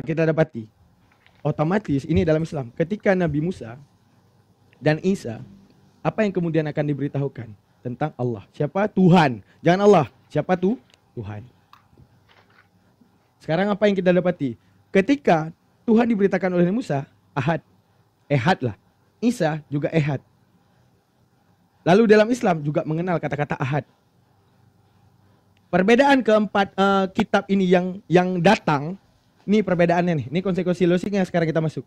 kita dapati, otomatis ini dalam Islam, ketika Nabi Musa dan Isa, apa yang kemudian akan diberitahukan? Tentang Allah. Siapa? Tuhan. Jangan Allah. Siapa tuh? Tuhan. Sekarang apa yang kita dapati? Ketika Tuhan diberitakan oleh Musa, Ahad. Ehad lah. Isa juga Ehad. Lalu dalam Islam juga mengenal kata-kata Ahad. Perbedaan keempat kitab ini yang datang, ini perbedaannya nih. Ini konsekuensi logiknya sekarang kita masuk.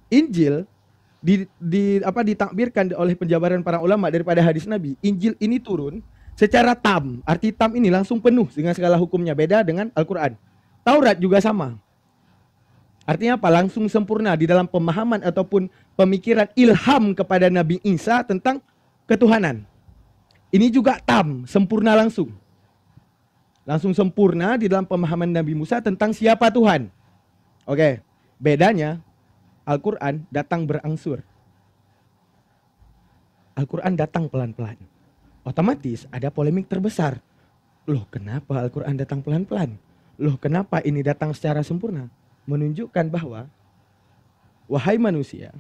Injil ditakbirkan oleh penjabaran para ulama daripada hadis Nabi. Injil ini turun secara tam. Arti tam ini langsung penuh dengan segala hukumnya, beda dengan Al-Quran. Taurat juga sama. Artinya apa? Langsung sempurna di dalam pemahaman ataupun pemikiran ilham kepada Nabi Isa tentang ketuhanan. Ini juga tam, sempurna langsung. Langsung sempurna di dalam pemahaman Nabi Musa tentang siapa Tuhan. Oke, bedanya Al-Quran datang berangsur. Al-Quran datang pelan-pelan. Otomatis ada polemik terbesar. Loh, kenapa Al-Quran datang pelan-pelan? Loh, kenapa ini datang secara sempurna? Menunjukkan bahwa, wahai manusia,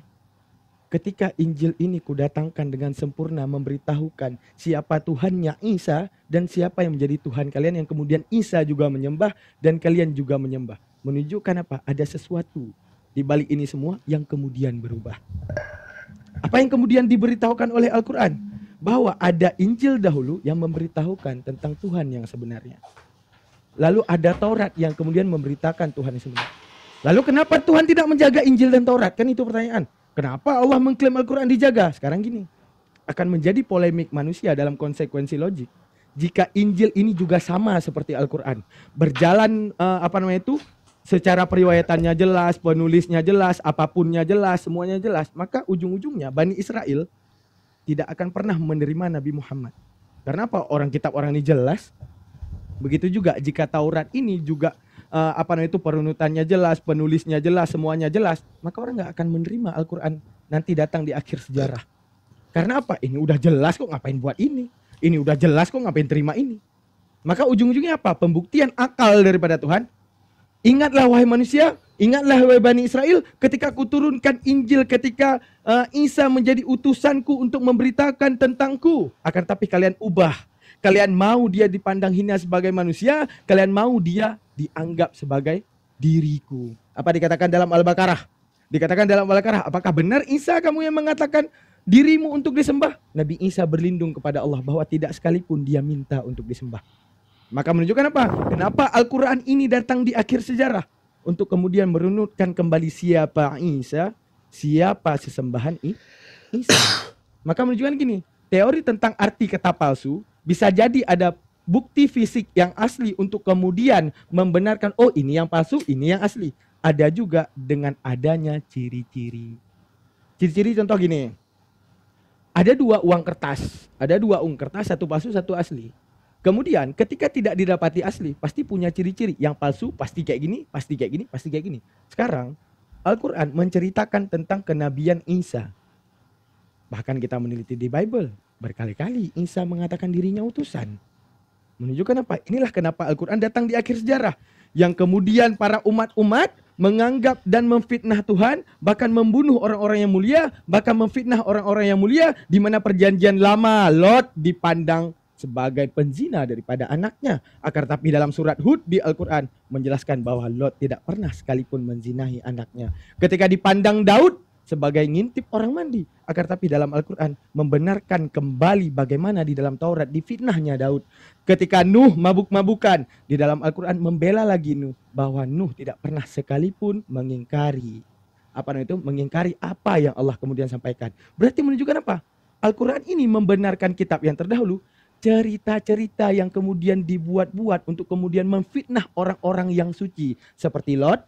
ketika Injil ini kudatangkan dengan sempurna memberitahukan siapa Tuhannya Isa dan siapa yang menjadi Tuhan kalian, yang kemudian Isa juga menyembah dan kalian juga menyembah. Menunjukkan apa? Ada sesuatu di balik ini semua yang kemudian berubah. Apa yang kemudian diberitahukan oleh Al-Quran? Bahwa ada Injil dahulu yang memberitahukan tentang Tuhan yang sebenarnya. Lalu ada Taurat yang kemudian memberitakan Tuhan yang sebenarnya. Lalu kenapa Tuhan tidak menjaga Injil dan Taurat? Kan itu pertanyaan. Kenapa Allah mengklaim Al-Quran dijaga? Sekarang gini, akan menjadi polemik manusia dalam konsekuensi logik. Jika Injil ini juga sama seperti Al-Quran, berjalan secara periwayatannya jelas, penulisnya jelas, apapunnya jelas, semuanya jelas, maka ujung-ujungnya Bani Israel tidak akan pernah menerima Nabi Muhammad. Karena apa? Orang kitab orang ini jelas. Begitu juga jika Taurat ini juga perunutannya jelas, penulisnya jelas, semuanya jelas, maka orang nggak akan menerima Al-Quran nanti datang di akhir sejarah. Karena apa? Ini udah jelas kok, ngapain buat ini? Ini udah jelas kok, ngapain terima ini? Maka ujung-ujungnya apa? Pembuktian akal daripada Tuhan. Ingatlah wahai manusia, ingatlah wahai Bani Israel, ketika kuturunkan Injil, ketika Isa menjadi utusanku untuk memberitakan tentangku, akan tapi kalian ubah. Kalian mau dia dipandang hina sebagai manusia, kalian mau dia dianggap sebagai diriku. Apa dikatakan dalam Al-Baqarah? Dikatakan dalam Al-Baqarah, apakah benar Isa kamu yang mengatakan dirimu untuk disembah? Nabi Isa berlindung kepada Allah bahwa tidak sekalipun dia minta untuk disembah. Maka menunjukkan apa? Kenapa Al-Quran ini datang di akhir sejarah? Untuk kemudian merunutkan kembali siapa Isa, siapa sesembahan Isa. Maka menunjukkan gini, teori tentang arti kata palsu, bisa jadi ada bukti fisik yang asli untuk kemudian membenarkan, oh ini yang palsu, ini yang asli. Ada juga dengan adanya ciri-ciri. Ciri-ciri contoh gini, ada dua uang kertas, satu palsu, satu asli. Kemudian ketika tidak didapati asli, pasti punya ciri-ciri. Yang palsu pasti kayak gini, pasti kayak gini, pasti kayak gini. Sekarang Al-Quran menceritakan tentang kenabian Isa. Bahkan kita meneliti di Bible, berkali-kali Isa mengatakan dirinya utusan. Menunjukkan apa? Inilah kenapa Al-Quran datang di akhir sejarah. Yang kemudian para umat-umat menganggap dan memfitnah Tuhan, bahkan membunuh orang-orang yang mulia, bahkan memfitnah orang-orang yang mulia, di mana perjanjian lama Lot dipandang sebagai penzina daripada anaknya. Akan tapi dalam surat Hud di Al-Quran menjelaskan bahwa Lot tidak pernah sekalipun menzinahi anaknya. Ketika dipandang Daud sebagai ngintip orang mandi, akan tapi dalam Al-Quran membenarkan kembali bagaimana di dalam Taurat difitnahnya Daud. Ketika Nuh mabuk-mabukan, di dalam Al-Quran membela lagi Nuh bahwa Nuh tidak pernah sekalipun mengingkari mengingkari apa yang Allah kemudian sampaikan. Berarti menunjukkan apa? Al-Quran ini membenarkan kitab yang terdahulu, cerita-cerita yang kemudian dibuat-buat untuk kemudian memfitnah orang-orang yang suci, seperti Lot,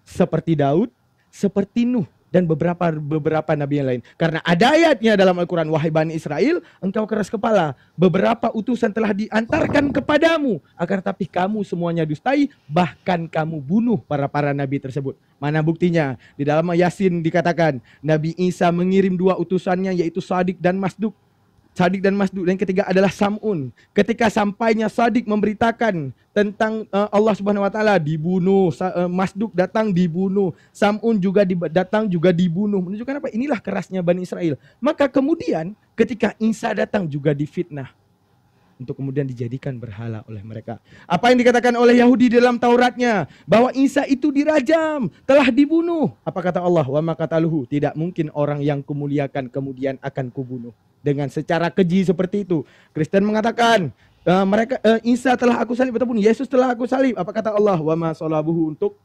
seperti Daud, seperti Nuh, dan beberapa nabi yang lain. Karena ada ayatnya dalam Al-Quran, wahai Bani Israel, engkau keras kepala, beberapa utusan telah diantarkan kepadamu, akan tapi kamu semuanya dustai, bahkan kamu bunuh para nabi tersebut. Mana buktinya? Di dalam Yasin dikatakan, Nabi Isa mengirim dua utusannya, yaitu Shadiq dan Masduq. Sadik dan Masduq. Dan ketiga adalah Sam'un. Ketika sampainya Sadik memberitakan tentang Allah Subhanahu wa taala dibunuh, Masduq datang dibunuh, Sam'un juga datang juga dibunuh. Menunjukkan apa? Inilah kerasnya Bani Israel. Maka kemudian ketika Isa datang juga difitnah untuk kemudian dijadikan berhala oleh mereka. Apa yang dikatakan oleh Yahudi dalam Tauratnya, bahwa Isa itu dirajam, telah dibunuh. Apa kata Allah? Wa ma qataluhu, tidak mungkin orang yang kumuliakan kemudian akan kubunuh dengan secara keji seperti itu. Kristen mengatakan Isa telah aku salib ataupun Yesus telah aku salib. Apa kata Allah? Wa ma salabuhu, untuk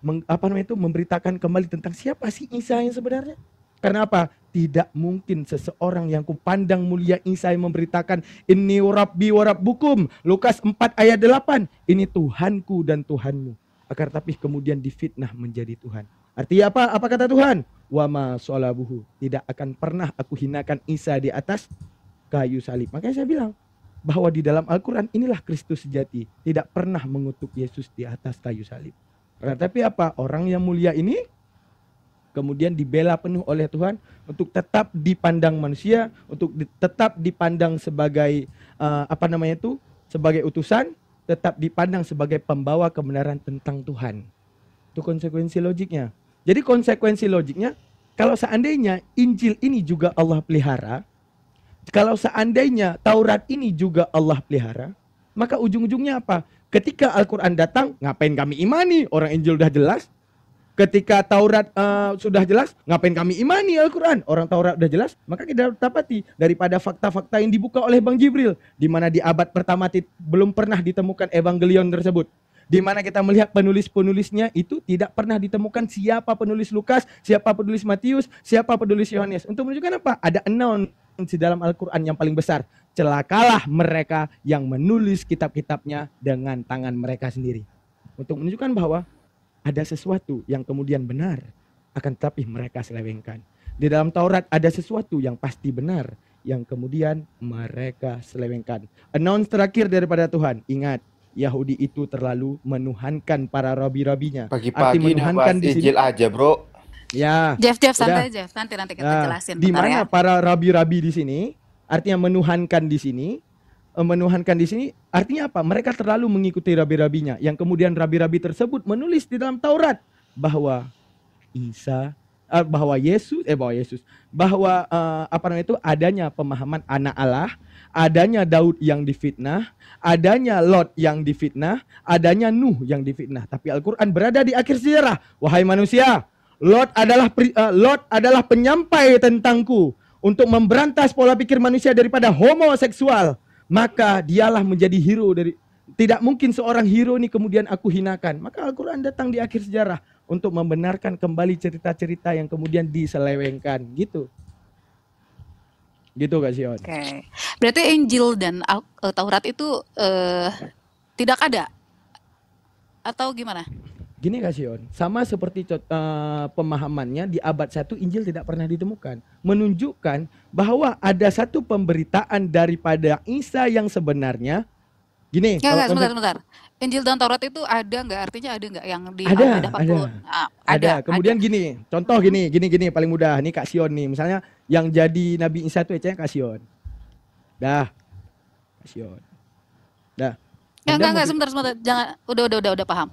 memberitakan kembali tentang siapa sih Isa yang sebenarnya. Karena apa? Tidak mungkin seseorang yang kupandang mulia Isa yang memberitakan inni rabbi wa rabbukum, Lukas 4 ayat 8, ini Tuhanku dan Tuhanmu. Akan tapi kemudian difitnah menjadi Tuhan. Artinya apa? Apa kata Tuhan? Wa ma shalabuhu, tidak akan pernah aku hinakan Isa di atas kayu salib. Makanya saya bilang bahwa di dalam Al-Quran inilah Kristus sejati, tidak pernah mengutuk Yesus di atas kayu salib. Akan tapi apa? Orang yang mulia ini kemudian dibela penuh oleh Tuhan untuk tetap dipandang manusia, untuk tetap dipandang sebagai sebagai utusan, tetap dipandang sebagai pembawa kebenaran tentang Tuhan. Itu konsekuensi logiknya. Jadi konsekuensi logiknya, kalau seandainya Injil ini juga Allah pelihara, kalau seandainya Taurat ini juga Allah pelihara, maka ujung-ujungnya apa? Ketika Al-Quran datang, ngapain kami imani? Orang Injil udah jelas. Ketika Taurat sudah jelas, ngapain kami imani Al-Quran? Orang Taurat sudah jelas, maka kita dapati daripada fakta-fakta yang dibuka oleh Bang Jibril, di mana di abad pertama belum pernah ditemukan evangelion tersebut. Di mana kita melihat penulis-penulisnya itu tidak pernah ditemukan siapa penulis Lukas, siapa penulis Matius, siapa penulis Yohanes. Untuk menunjukkan apa? Ada announce di dalam Al-Quran yang paling besar. Celakalah mereka yang menulis kitab-kitabnya dengan tangan mereka sendiri. Untuk menunjukkan bahwa ada sesuatu yang kemudian benar, akan tetapi mereka selewengkan. Di dalam Taurat ada sesuatu yang pasti benar, yang kemudian mereka selewengkan. Announce terakhir daripada Tuhan. Ingat, Yahudi itu terlalu menuhankan para rabi-rabinya. Pagi-pagi udah bahas Injil aja, bro. Ya. Jeff, santai aja. Nanti kita jelasin. Di mana para rabi-rabi di sini, artinya menuhankan di sini. Menuhankan di sini artinya apa? Mereka terlalu mengikuti rabi-rabinya, yang kemudian rabi-rabi tersebut menulis di dalam Taurat bahwa adanya pemahaman anak Allah, adanya Daud yang difitnah, adanya Lot yang difitnah, adanya Nuh yang difitnah. Tapi Al-Quran berada di akhir sejarah. Wahai manusia, Lot adalah penyampai tentangku untuk memberantas pola pikir manusia daripada homoseksual. Maka dialah menjadi hero dari, tidak mungkin seorang hero ini kemudian aku hinakan. Maka Al-Quran datang di akhir sejarah untuk membenarkan kembali cerita-cerita yang kemudian diselewengkan. Gitu Kak Sion. Oke. Berarti Injil dan Taurat itu tidak ada atau gimana? Gini Kak Sion, sama seperti pemahamannya di abad 1 Injil tidak pernah ditemukan. Menunjukkan bahwa ada satu pemberitaan daripada Isa yang sebenarnya. Gini. Sebentar. Injil dan Taurat itu ada nggak? Artinya ada nggak yang di ada. Kemudian gini, contoh gini paling mudah. Nih Kak Sion nih, misalnya yang jadi Nabi Isa itu ecanya Kak Sion. Kak Sion. Enggak, sebentar. Jangan, udah paham.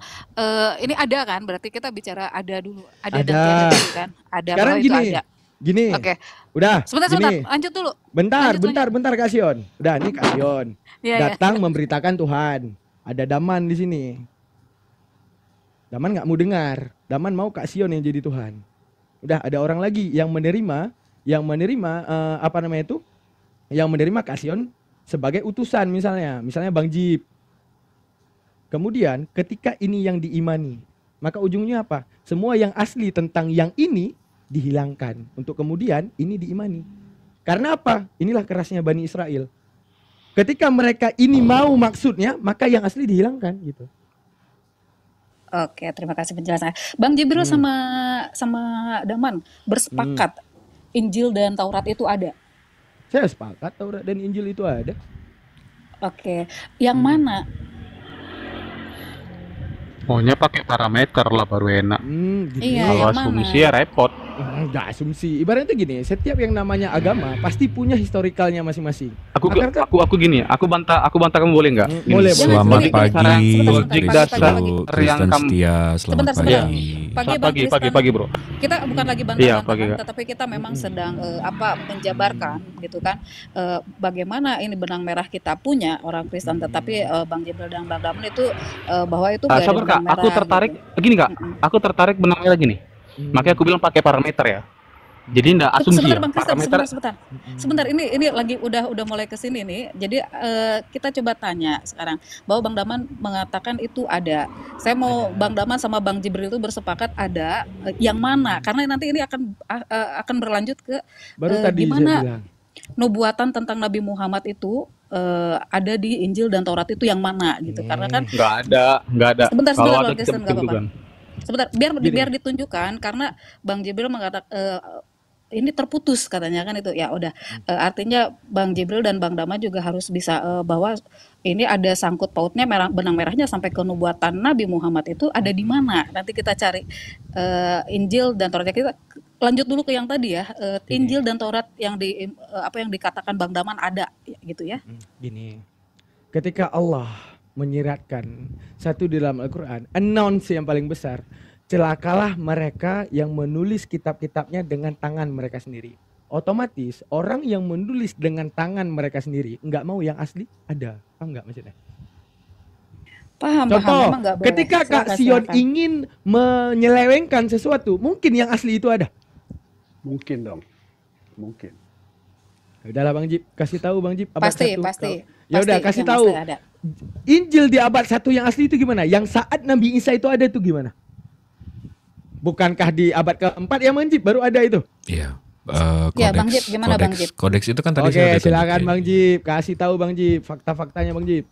Ini ada kan? Berarti kita bicara ada dulu. Ada. Dan tiada dulu kan? Ada. Sekarang gini. Itu ada. Gini. Oke. Udah. Sebentar. Lanjut dulu. Bentar Kak Sion. Udah, nih Kak Sion. Datang memberitakan Tuhan. Ada Daman di sini. Daman nggak mau dengar. Daman mau Kak Sion yang jadi Tuhan. Udah, ada orang lagi yang menerima Yang menerima Kak Sion sebagai utusan misalnya Bang Jip. Kemudian ketika ini yang diimani, maka ujungnya apa? Semua yang asli tentang yang ini dihilangkan untuk kemudian ini diimani. Karena apa? Inilah kerasnya Bani Israel. Ketika mereka ini mau maksudnya, maka yang asli dihilangkan gitu. Oke, terima kasih penjelasannya. Bang Jibril sama Daman bersepakat Injil dan Taurat itu ada? Saya sepakat Taurat dan Injil itu ada. Oke, yang mana? Maunya pakai parameter lah baru enak. Gitu. Iya, kalau asumsi ya repot. Enggak asumsi. Ibaratnya gini, setiap yang namanya agama pasti punya historikalnya masing-masing. Aku gini, aku bantah kamu boleh nggak? Boleh. Selamat pagi, logik dasar Kristen yang setia. Selamat Sebentar. pagi. Pagi bro. Kita bukan lagi Iya, bantah-bantahan, tetapi kita memang sedang menjabarkan gitu kan, bagaimana ini benang merah kita punya orang Kristen, tetapi Bang Jibril dan Bang Daman itu bahwa itu gak ada Sabar kak, benang merah. aku tertarik gitu. gini kak, aku tertarik benang merah gini. Makanya aku bilang pakai parameter ya. Jadi enggak asumsi Sebentar ya. Bang Kristen, Parameter. sebentar, ini lagi udah mulai ke sini nih. Jadi kita coba tanya sekarang bahwa Bang Daman mengatakan itu ada. Saya mau Bang Daman sama Bang Jibril itu bersepakat ada, yang mana? Karena nanti ini akan berlanjut ke Baru tadi saya gimana bilang. nubuatan tentang Nabi Muhammad itu ada di Injil dan Taurat itu yang mana gitu. Karena kan Enggak ada. sebentar Kalau Bang ada Kristen, kita nggak apa-apa. bukan. Sebentar, biar ditunjukkan, karena Bang Jibril mengatakan ini terputus katanya kan itu. Ya udah, artinya Bang Jibril dan Bang Dama juga harus bisa bahwa ini ada sangkut pautnya benang merahnya sampai ke nubuatan Nabi Muhammad itu ada di mana. Nanti kita cari Injil dan Taurat. Kita lanjut dulu ke yang tadi ya, Injil dan Taurat yang yang dikatakan Bang Daman ada gitu ya. Gini, ketika Allah menyiratkan satu di dalam Al-Quran, announce yang paling besar, celakalah mereka yang menulis kitab-kitabnya dengan tangan mereka sendiri. Otomatis orang yang menulis dengan tangan mereka sendiri nggak mau yang asli ada, paham nggak maksudnya? Paham, Contoh, memang nggak boleh. ketika Kak Silakan, Sion silakan. ingin menyelewengkan sesuatu, mungkin yang asli itu ada. Mungkin dong. Mungkin. Udahlah Bang Jip, kasih tahu Bang Jip abad Pasti. 1. Ya udah Pasti, kasih yang tahu. pasti ada. Injil di abad 1 yang asli itu gimana? Yang saat Nabi Isa itu ada itu gimana? Bukankah di abad keempat ya Bang Jip baru ada itu? Iya. Ya, Bang Jip, gimana, Bang Jip? Kodeks itu kan tadi Oke, saya udah silakan tunjukin. Bang Jip, kasih tahu Bang Jip fakta-faktanya Bang Jip.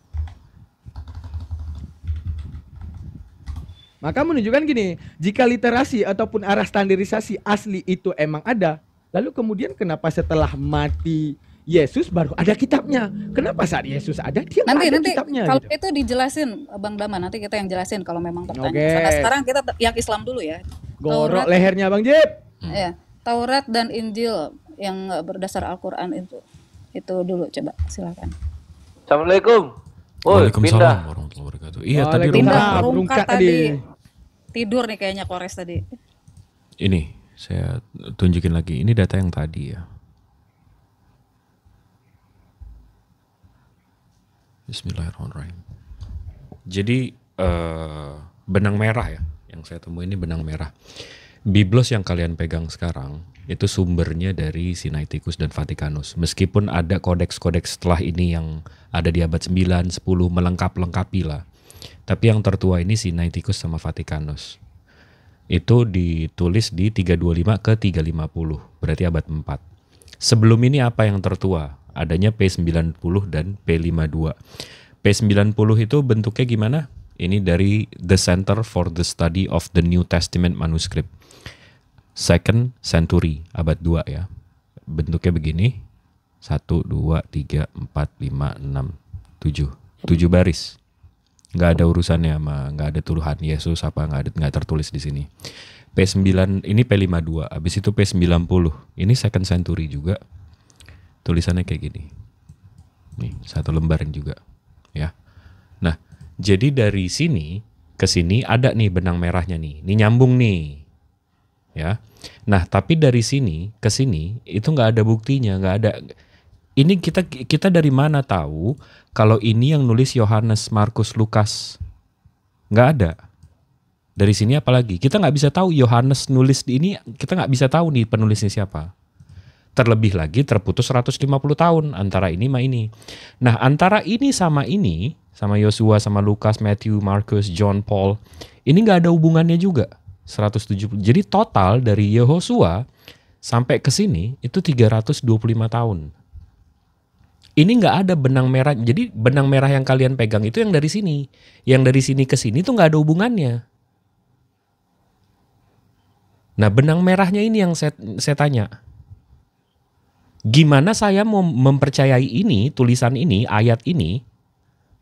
Maka menunjukkan gini, jika literasi ataupun arah standarisasi asli itu emang ada, lalu kemudian kenapa setelah mati Yesus baru ada kitabnya? Kenapa saat Yesus ada dia nggak ada Nanti kitabnya? kalau Gitu. itu dijelasin Bang Dama, nanti kita yang jelasin kalau memang bertanya. Oke. Karena sekarang kita yang Islam dulu ya. Gorok Taurat, lehernya Bang Jip. ya, Taurat dan Injil yang berdasar Al-Qur'an itu dulu, coba silakan. Assalamualaikum. Waalaikumsalam warahmatullahi wabarakatuh. Iya tadi Waalaikumsalam. rumah. Rungkat Rungkat tadi. tadi. Tidur nih kayaknya Kores tadi. Ini saya tunjukin lagi. Ini data yang tadi ya. Bismillahirrahmanirrahim. Jadi benang merah ya, yang saya temui ini benang merah. Biblos yang kalian pegang sekarang itu sumbernya dari Sinaiticus dan Vatikanus. Meskipun ada kodeks-kodeks setelah ini yang ada di abad 9, 10 melengkapi lah. Tapi yang tertua ini Sinaiticus sama Vatikanus. Itu ditulis di 325 ke 350, berarti abad 4. Sebelum ini apa yang tertua? Adanya P90 dan P52. P90 itu bentuknya gimana? Ini dari The Center for the Study of the New Testament Manuscript. Second century, abad 2 ya. Bentuknya begini. 1, 2, 3, 4, 5, 6, 7. 7 baris. Nggak ada urusannya sama, nggak ada tuduhan Yesus apa, nggak tertulis di sini. P9 ini P52, habis itu P90. Ini second century juga. Tulisannya kayak gini. Nih, satu lembaran juga, ya. Nah, jadi dari sini ke sini ada nih benang merahnya nih. Ini nyambung nih. Ya. Nah, tapi dari sini ke sini itu nggak ada buktinya, nggak ada. Ini kita dari mana tahu kalau ini yang nulis Yohanes, Markus, Lukas? Nggak ada. Dari sini apalagi kita nggak bisa tahu Yohanes nulis di ini, kita nggak bisa tahu nih penulisnya siapa. Terlebih lagi terputus 150 tahun antara ini sama ini. Nah, antara ini, sama Yosua, sama Lukas, Matthew, Markus, John, Paul, ini nggak ada hubungannya juga. 170. Jadi total dari Yehosua sampai ke sini itu 325 tahun. Ini nggak ada benang merah. Jadi benang merah yang kalian pegang itu yang dari sini. Yang dari sini ke sini itu nggak ada hubungannya. Nah, benang merahnya ini yang saya tanya. Gimana saya mau mempercayai ini, tulisan ini, ayat ini,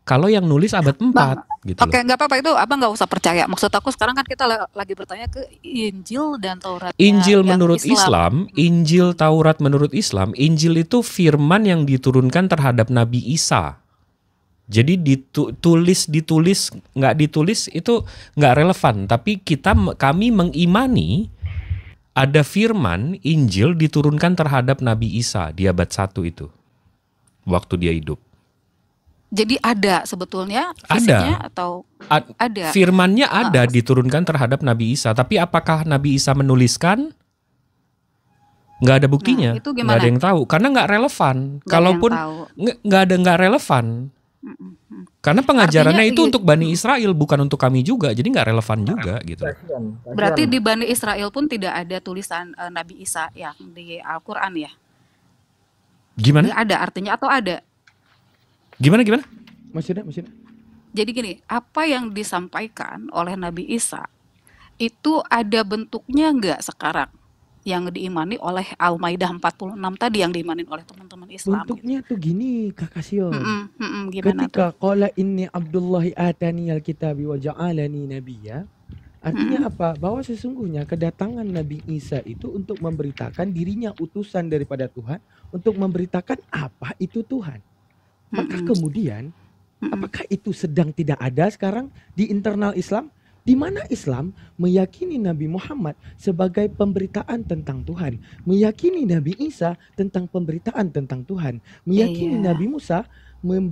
kalau yang nulis abad 4? gitu Oke, loh. nggak apa-apa itu abang nggak usah percaya. Maksud aku sekarang kan kita lagi bertanya ke Injil dan Tauratnya Injil yang menurut Islam, Injil Taurat menurut Islam, Injil itu firman yang diturunkan terhadap Nabi Isa. Jadi ditulis nggak ditulis itu nggak relevan. Tapi kami mengimani ada firman Injil diturunkan terhadap Nabi Isa di abad 1 itu, waktu dia hidup. Jadi ada sebetulnya fisiknya atau ada? Firmannya ada diturunkan terhadap Nabi Isa. Tapi apakah Nabi Isa menuliskan? Nggak ada buktinya. Itu Nggak gimana? ada yang tahu. Karena nggak relevan. Kalaupun nggak relevan. Karena pengajarannya Artinya itu untuk Bani Israel, bukan untuk kami juga. Jadi nggak relevan juga gitu. Berarti di Bani Israel pun tidak ada tulisan Nabi Isa yang di Al-Quran ya? Gimana? Nggak ada artinya atau ada? Gimana? Maksudnya? Jadi gini, apa yang disampaikan oleh Nabi Isa itu ada bentuknya nggak sekarang yang diimani oleh Al-Maidah 46 tadi yang diimani oleh teman-teman Islam? Bentuknya tuh gini Kakak Sion. Gimana Ketika tuh? qala inni Abdullahi atani al-kitabi wa ja'alani nabiyya. Artinya apa? Bahwa sesungguhnya kedatangan Nabi Isa itu untuk memberitakan dirinya utusan daripada Tuhan, untuk memberitakan apa itu Tuhan. Maka kemudian apakah itu sedang tidak ada sekarang di internal Islam? Di mana Islam meyakini Nabi Muhammad sebagai pemberitaan tentang Tuhan, meyakini Nabi Isa tentang pemberitaan tentang Tuhan, meyakini Nabi Musa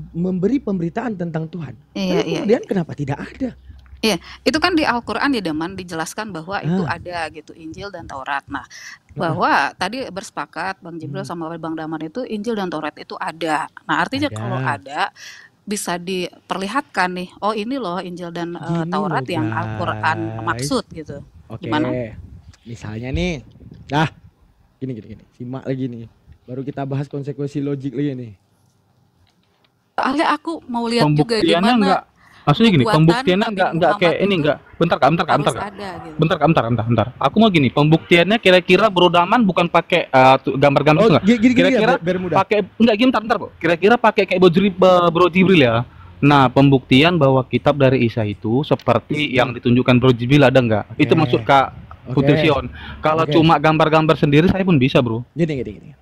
memberi pemberitaan tentang Tuhan. Kemudian kenapa tidak ada? Iya, itu kan di Al-Quran ya Daman dijelaskan bahwa itu ada gitu Injil dan Taurat. Nah, bahwa tadi bersepakat Bang Jibril sama Bang Daman itu Injil dan Taurat itu ada. Nah, artinya kalau ada bisa diperlihatkan nih, oh ini loh Injil dan Taurat yang Al-Quran maksud gitu. Oke. Gimana? Misalnya nih, gini, simak lagi nih. Baru kita bahas konsekuensi logik lagi nih. Soalnya aku mau lihat juga Pembuktiannya gimana. enggak, maksudnya gini, pembuktiannya Nabi enggak kayak Muhammad ini itu enggak. Bentar Kak. harus ada gitu. Bentar. Aku mau gini, pembuktiannya kira-kira Bro Daman bukan pakai gambar-gambar itu enggak? Gini, Kira-kira biar mudah. pakai enggak gini, bentar kok. Kira-kira pakai kayak Bro Jibril ya. Nah, pembuktian bahwa kitab dari Isa itu seperti yang ditunjukkan Bro Jibril ada enggak? Itu maksud Kak Putri Sion. Kalau cuma gambar-gambar sendiri saya pun bisa, Bro. Gini.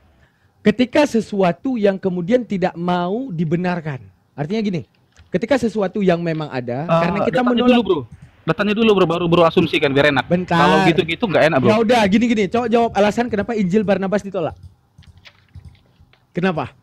Ketika sesuatu yang kemudian tidak mau dibenarkan. Artinya gini, ketika sesuatu yang memang ada, karena kita menolak. Datanya dulu bro, baru bro asumsikan biar enak. Bentar. Kalau gitu-gitu nggak enak bro. Ya udah, gini. Coba jawab alasan kenapa Injil Barnabas ditolak. Kenapa?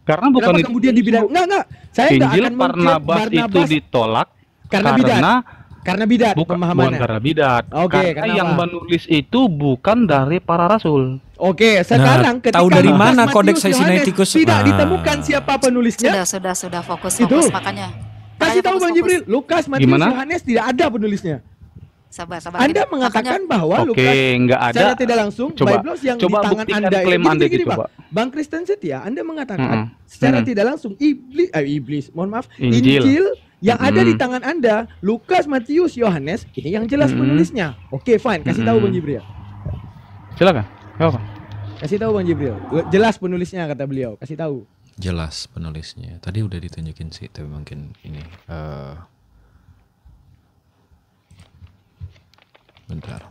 Karena bukan kemudian dibilang enggak. Saya enggak Injil akan Barnabas itu ditolak karena bidat bukan pemahamannya. karena bidat. Oke, karena yang menulis itu bukan dari para rasul. Oke, sekarang ketika tahu dari Lukas, mana Matius, Codex Yohanes Sinaiticus? tidak ditemukan siapa penulisnya. Sudah fokus Itu. makanya. Kasih tahu Bang Jibril, Lukas, Matius, Yohanes tidak ada penulisnya. Sabar. Anda mengatakan bahwa Lukas nggak ada. secara tidak langsung Biblos yang di tangan Anda ini gini, Bang Kristen Setia, Anda mengatakan secara tidak langsung Injil yang ada di tangan Anda, Lukas, Matius, Yohanes, ini yang jelas penulisnya. Oke, fine, kasih tahu Bang Jibril. Silakan. Apa? Kasih tahu Bang Jibril. Jelas penulisnya kata beliau. Kasih tahu. Jelas penulisnya. Tadi udah ditunjukin sih, tapi mungkin ini bentar.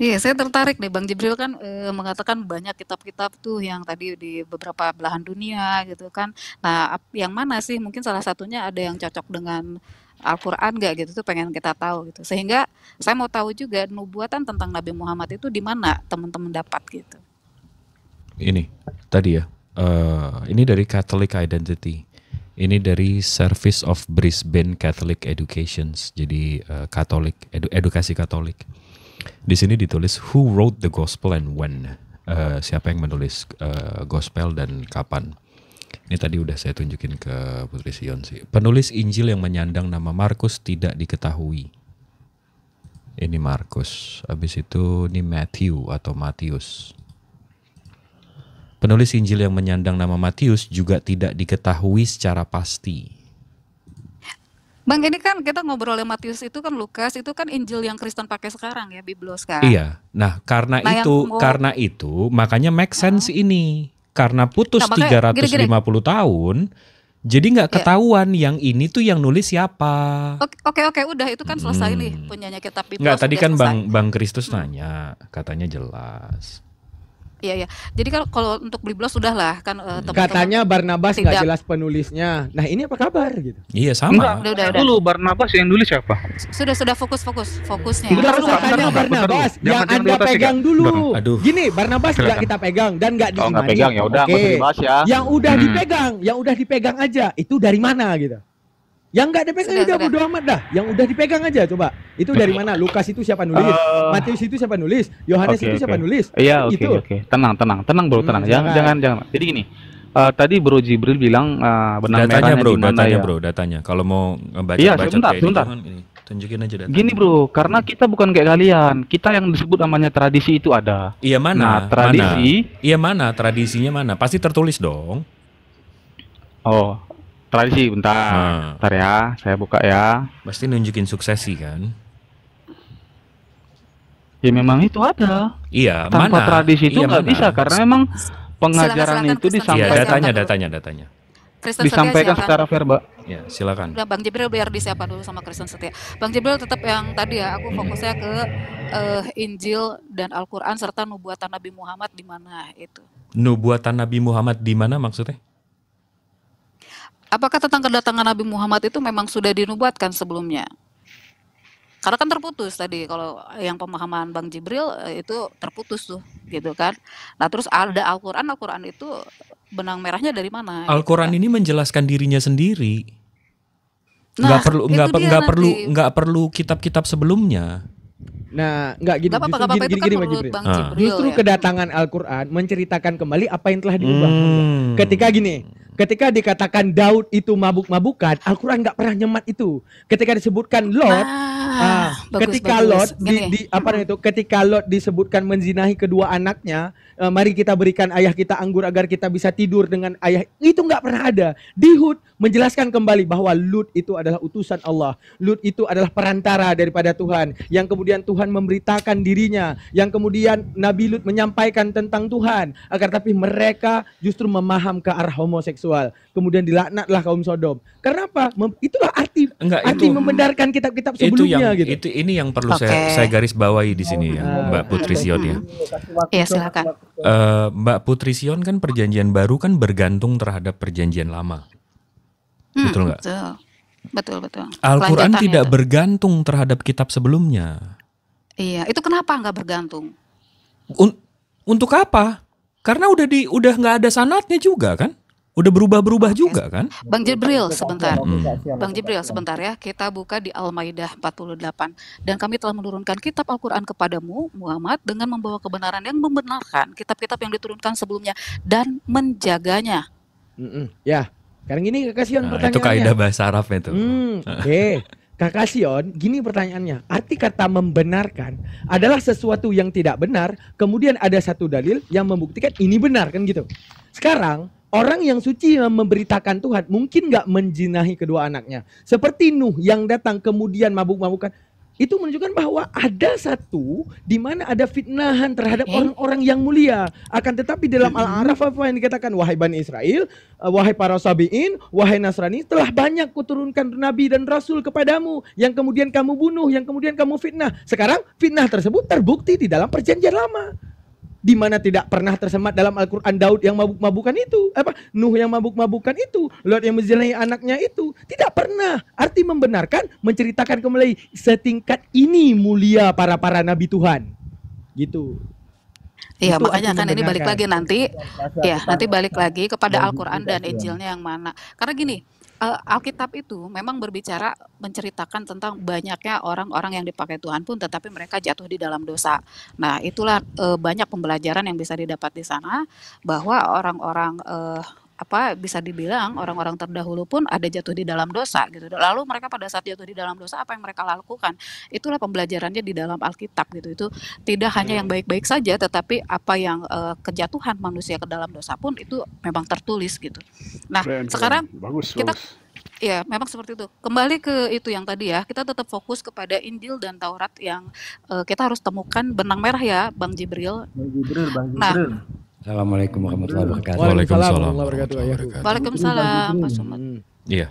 Iya, saya tertarik nih Bang Jibril kan mengatakan banyak kitab-kitab tuh yang tadi di beberapa belahan dunia gitu kan. Nah, yang mana sih? Mungkin salah satunya ada yang cocok dengan Al-Quran nggak gitu tuh pengen kita tahu gitu. Sehingga saya mau tahu juga nubuatan tentang Nabi Muhammad itu di mana teman-teman dapat gitu. Ini tadi ya. Ini dari Catholic Identity. Ini dari Service of Brisbane Catholic Educations. Jadi Katolik, edukasi Katolik. Di sini ditulis who wrote the gospel and when. Siapa yang menulis gospel dan kapan. Ini tadi udah saya tunjukin ke Putri Sion sih. Penulis Injil yang menyandang nama Markus tidak diketahui. Ini Markus. Habis itu ini Matthew atau Matius. Penulis Injil yang menyandang nama Matius juga tidak diketahui secara pasti. Bang, ini kan kita ngobrolnya Matius itu kan Lukas, itu kan Injil yang Kristen pakai sekarang ya, Biblos kan. Iya. Nah, karena itu makanya make sense ini. Karena putus 350 tahun, Jadi nggak Ya. ketahuan yang ini tuh yang nulis siapa. Oke, udah itu kan selesai nih punyanya kitab Biblos Nggak, tadi udah kan selesai. Bang Kristus nanya, katanya jelas. Iya. Jadi kalau untuk Biblos udah lah kan teman-teman Katanya Barnabas nggak tidak. jelas penulisnya. Nah ini apa kabar gitu? Iya Enggak, sama. Udah. dulu Barnabas yang nulis siapa? Sudah fokusnya. Bentar Harus dulu, tanya bentar dulu. Barnabas Jangan- yang jangan Anda dibatasi, pegang Kak. dulu. Aduh. Gini, Barnabas nggak Silakan. kita pegang dan nggak Oh, diimani. nggak pegang ya udah, nggak Oke. usah dibahas ya. Yang udah dipegang aja. Itu dari mana gitu? Yang nggak dipegang Sudah. udah bodo amat dah. Yang udah dipegang aja coba. Itu dari mana? Lukas itu siapa nulis? Matius itu siapa nulis? Yohanes itu siapa nulis? Iya, Kan oke, gitu. oke. Tenang bro, tenang. Silakan. Jangan. Jadi gini, tadi Bro Jibril bilang benang Datanya merahnya bro, di mana datanya ya? bro, datanya. Kalau mau ngebaca Iya, kayak sebentar. jangan ini. Tunjukin aja datanya. Gini bro, karena kita bukan kayak kalian. Kita yang disebut namanya tradisi itu ada. Iya mana? Nah, tradisi. Mana? Iya mana? Tradisinya mana? Pasti tertulis dong. Oh, tradisi bentar. Bentar ya, saya buka ya. Pasti nunjukin suksesi kan? Ya memang itu ada. Iya, Tanpa mana? tradisi itu Iya, nggak mana? bisa karena memang pengajaran Silakan, itu Kristen. Iya, disampaikan datanya. Kristen disampaikan Setia, secara verbal. Ya, silakan. Udah Bang Jibril biar disiapkan dulu sama Kristen Setia. Bang Jibril tetap yang tadi ya, aku fokusnya ke Injil dan Al-Qur'an serta nubuatan Nabi Muhammad di mana itu. Nubuatan Nabi Muhammad di mana maksudnya? Apakah tentang kedatangan Nabi Muhammad itu memang sudah dinubuatkan sebelumnya? Karena kan terputus tadi kalau yang pemahaman Bang Jibril itu terputus tuh gitu kan. Nah, terus ada Al-Qur'an itu benang merahnya dari mana? Al-Quran gitu kan. ini menjelaskan dirinya sendiri. Nah, Nggak perlu kitab-kitab sebelumnya. Nah, nggak gini. Gak apa-apa, itu kan Mas menurut Jibril. Bang Jibril Justru ya. kedatangan Al-Quran menceritakan kembali apa yang telah diubah. Ketika dikatakan Daud itu mabuk-mabukan, Al-Quran nggak pernah nyemat itu. Ketika disebutkan Lot, ketika Lot disebutkan menzinahi kedua anaknya, mari kita berikan ayah kita anggur agar kita bisa tidur dengan ayah, itu nggak pernah ada. Di Hud menjelaskan kembali bahwa Lut itu adalah utusan Allah. Lut itu adalah perantara daripada Tuhan, yang kemudian Tuhan memberitakan dirinya, yang kemudian Nabi Lut menyampaikan tentang Tuhan, agar tapi mereka justru memaham ke arah homoseksual. Kemudian dilaknatlah kaum Sodom. Karena apa? Itulah arti membenarkan kitab-kitab sebelumnya gitu. Ini yang perlu saya garis bawahi di sini ya, Mbak Putri Sion ya. Iya, silakan. Mbak Putri Sion kan perjanjian baru kan bergantung terhadap perjanjian lama. Betul nggak? Betul. Al-Quran Kelanjutannya tidak itu. bergantung terhadap kitab sebelumnya. Iya, itu kenapa nggak bergantung? Untuk apa? Karena udah nggak ada sanatnya juga kan? Udah berubah-berubah juga kan? Bang Jibril sebentar. Bang Jibril sebentar ya. Kita buka di Al-Maidah 48. Dan kami telah menurunkan kitab Al-Quran kepadamu, Muhammad, dengan membawa kebenaran yang membenarkan kitab-kitab yang diturunkan sebelumnya dan menjaganya. Ya, sekarang gini Kakak Sion pertanyaannya. Itu kaidah bahasa Arabnya tuh. Oke. Kakak Sion, gini pertanyaannya. Arti kata membenarkan adalah sesuatu yang tidak benar, kemudian ada satu dalil yang membuktikan ini benar kan gitu. Sekarang orang yang suci yang memberitakan Tuhan mungkin nggak menjinahi kedua anaknya. Seperti Nuh yang datang kemudian mabuk-mabukan. Itu menunjukkan bahwa ada satu di mana ada fitnahan terhadap orang-orang yang mulia. Akan tetapi dalam Al-A'raf apa yang dikatakan, wahai Bani Israel, wahai para Sabi'in, wahai Nasrani, telah banyak kuturunkan nabi dan rasul kepadamu yang kemudian kamu bunuh, yang kemudian kamu fitnah. Sekarang fitnah tersebut terbukti di dalam perjanjian lama, di mana tidak pernah tersemat dalam Al-Quran Daud yang mabuk-mabukan itu, Nuh yang mabuk-mabukan itu, Lot yang menzinahi anaknya itu, tidak pernah. Arti membenarkan, menceritakan kembali setingkat ini mulia para nabi Tuhan, gitu. Iya, Itu makanya arti kan ini balik membenarkan. lagi nanti, ya nanti balik lagi kepada Al-Quran dan Injilnya yang mana. Karena gini, Alkitab itu memang berbicara menceritakan tentang banyaknya orang-orang yang dipakai Tuhan pun tetapi mereka jatuh di dalam dosa. Nah, itulah banyak pembelajaran yang bisa didapat di sana bahwa orang-orang bisa dibilang orang-orang terdahulu pun ada jatuh di dalam dosa gitu. Lalu mereka pada saat jatuh di dalam dosa apa yang mereka lakukan? Itulah pembelajarannya di dalam Alkitab gitu. Itu tidak hanya yang baik-baik saja tetapi apa yang kejatuhan manusia ke dalam dosa pun itu memang tertulis gitu. Nah, sekarang kita ya memang seperti itu. Kembali ke itu yang tadi ya, kita tetap fokus kepada Injil dan Taurat yang kita harus temukan benang merah ya, Bang Jibril. Bang Jibril. Nah, Assalamualaikum warahmatullahi wabarakatuh. Waalaikumsalam warahmatullahi wabarakatuh. Waalaikumsalam Pak Somad. Iya.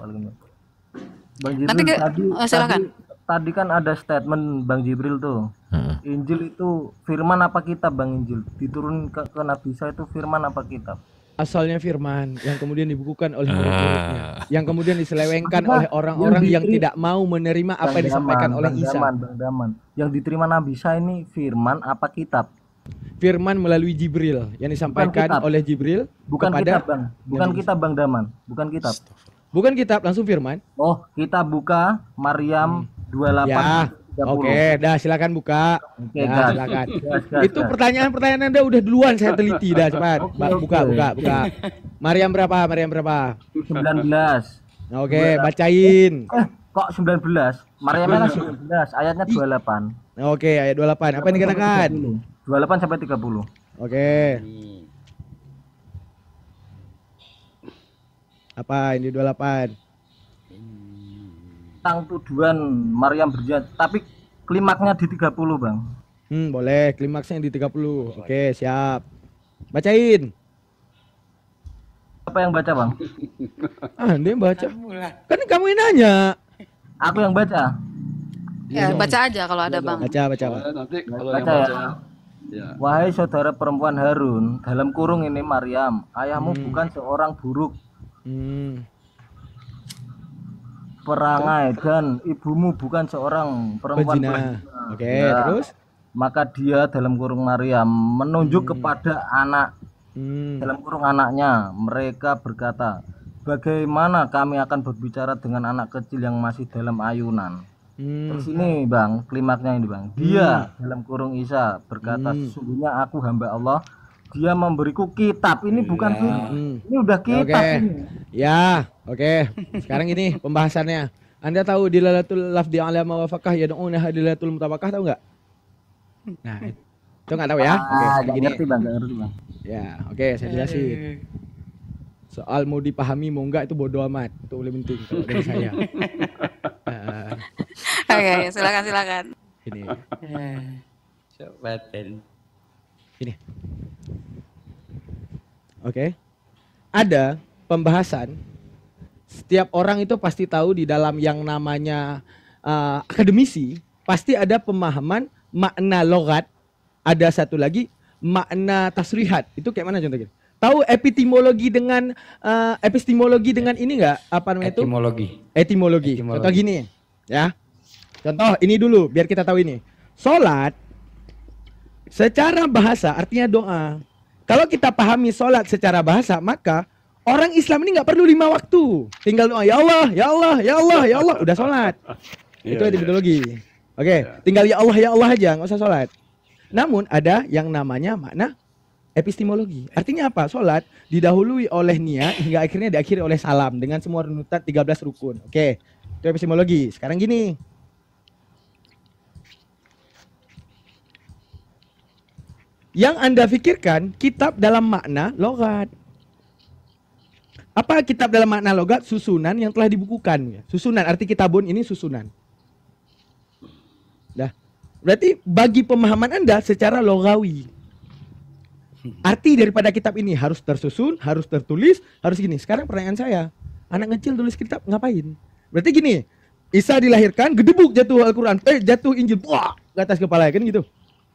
Bang Nanti Jibril silakan. tadi kan ada statement Bang Jibril tuh. Injil itu firman apa kitab Bang Injil? Diturun ke Nabi Isa itu firman apa kitab? Asalnya firman yang kemudian dibukukan oleh murid-muridnya, yang kemudian diselewengkan oleh orang-orang yang tidak mau menerima apa yang disampaikan oleh Isa. Bang Daman. Yang diterima Nabi Isa ini firman apa kitab? Firman melalui Jibril yang disampaikan oleh Jibril Bukan kepada kitab Bang. Bukan kitab Bang Daman. Bukan kitab. bukan kitab, langsung firman. Oh, kita buka Maryam 28. Ya. 30. Oke, dah silakan buka. Oke, Ya, gas. silakan. Gas. Itu pertanyaan-pertanyaan Anda udah duluan saya teliti dah cepat. Buka. Maryam berapa? 19. Oke, bacain. Kok 19? Maryamnya kan 19, ayatnya 28. Oke, ayat 28. Apa yang dikatakan? 28 sampai 30. Oke. Apa ini 28? Tentang tuduhan Maryam berjat, tapi klimaknya di 30, Bang. Boleh, klimaksnya di 30. Oke, siap. Bacain. Apa yang baca, Bang? Anda yang baca. Kan kamu yang nanya. Aku yang baca. Ya, baca aja kalau ada Bang. Baca. Nanti kalau yang Baca ya. baca ya. Wahai saudara perempuan Harun, dalam kurung ini Maryam, ayahmu bukan seorang buruk perangai dan ibumu bukan seorang perempuan Pezina. pezina. Oke, Ya. terus? Maka dia dalam kurung Maryam menunjuk kepada anak dalam kurung anaknya. Mereka berkata, bagaimana kami akan berbicara dengan anak kecil yang masih dalam ayunan? Terus ini Bang, klimaknya ini Bang. Dia dalam kurung Isa berkata, sesungguhnya aku hamba Allah. Dia memberiku kitab. Ini bukan firman. Ini udah kitab. Oke. Ini. Ya, oke. Sekarang ini pembahasannya. Anda tahu dilalatul lafdi ala mawafaqah yad'unaha dilalatul mutabaqah, tahu enggak? Nah, itu enggak tahu ya? Oke, Gak gini. ngerti Bang, gak ngerti Bang. Ya, oke, saya jelasin. Soal mau dipahami mau enggak itu bodo amat. Itu lebih penting kalau dari saya. Oke, silakan. Ini. Ini. Oke. Ada pembahasan. Setiap orang itu pasti tahu di dalam yang namanya akademisi pasti ada pemahaman makna logat. Ada satu lagi makna tasrihat. Itu kayak mana contohnya? Tahu epistemologi dengan ini enggak? Apa namanya itu? Etimologi. Contoh gini, ya. Contoh ini dulu biar kita tahu ini. Salat secara bahasa artinya doa. Kalau kita pahami salat secara bahasa, maka orang Islam ini nggak perlu 5 waktu. Tinggal doa, ya Allah, ya Allah, ya Allah, ya Allah, udah salat. Itu etimologi. Oke, tinggal ya Allah aja, nggak usah salat. Namun ada yang namanya makna epistemologi. Artinya apa? Salat didahului oleh niat hingga akhirnya diakhiri oleh salam dengan semua runutan 13 rukun. Oke, itu epistemologi. Sekarang gini. Yang Anda pikirkan kitab dalam makna logat. Apa kitab dalam makna logat? Susunan yang telah dibukukan. Susunan, arti kitabun ini susunan. Dah. Berarti bagi pemahaman Anda secara logawi. Arti daripada kitab ini harus tersusun, harus tertulis, harus gini. Sekarang pertanyaan saya, anak kecil tulis kitab ngapain? Berarti gini, Isa dilahirkan, gedebuk jatuh Al-Quran, jatuh Injil, wah, ke atas kepala, kan gitu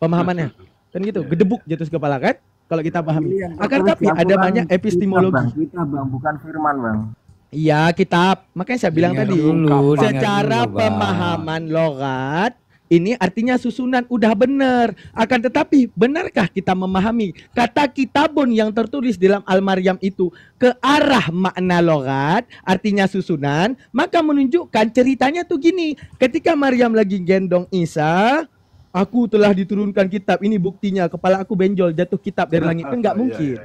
pemahamannya. Kan gitu, gedebuk jatuh ke kepala kan? Kalau kita pahami. Akan tapi ada banyak epistemologi. Kitab Bang, bukan firman Bang. Iya, kitab. Makanya saya bilang tadi, dulu, secara dengar dulu, Bang. pemahaman logat, ini artinya susunan udah benar. Akan tetapi, benarkah kita memahami kata kitabun yang tertulis dalam Al-Maryam itu ke arah makna logat, artinya susunan, maka menunjukkan ceritanya tuh gini. Ketika Maryam lagi gendong Isa, aku telah diturunkan kitab, ini buktinya, kepala aku benjol, jatuh kitab dari langit. Kan nggak mungkin.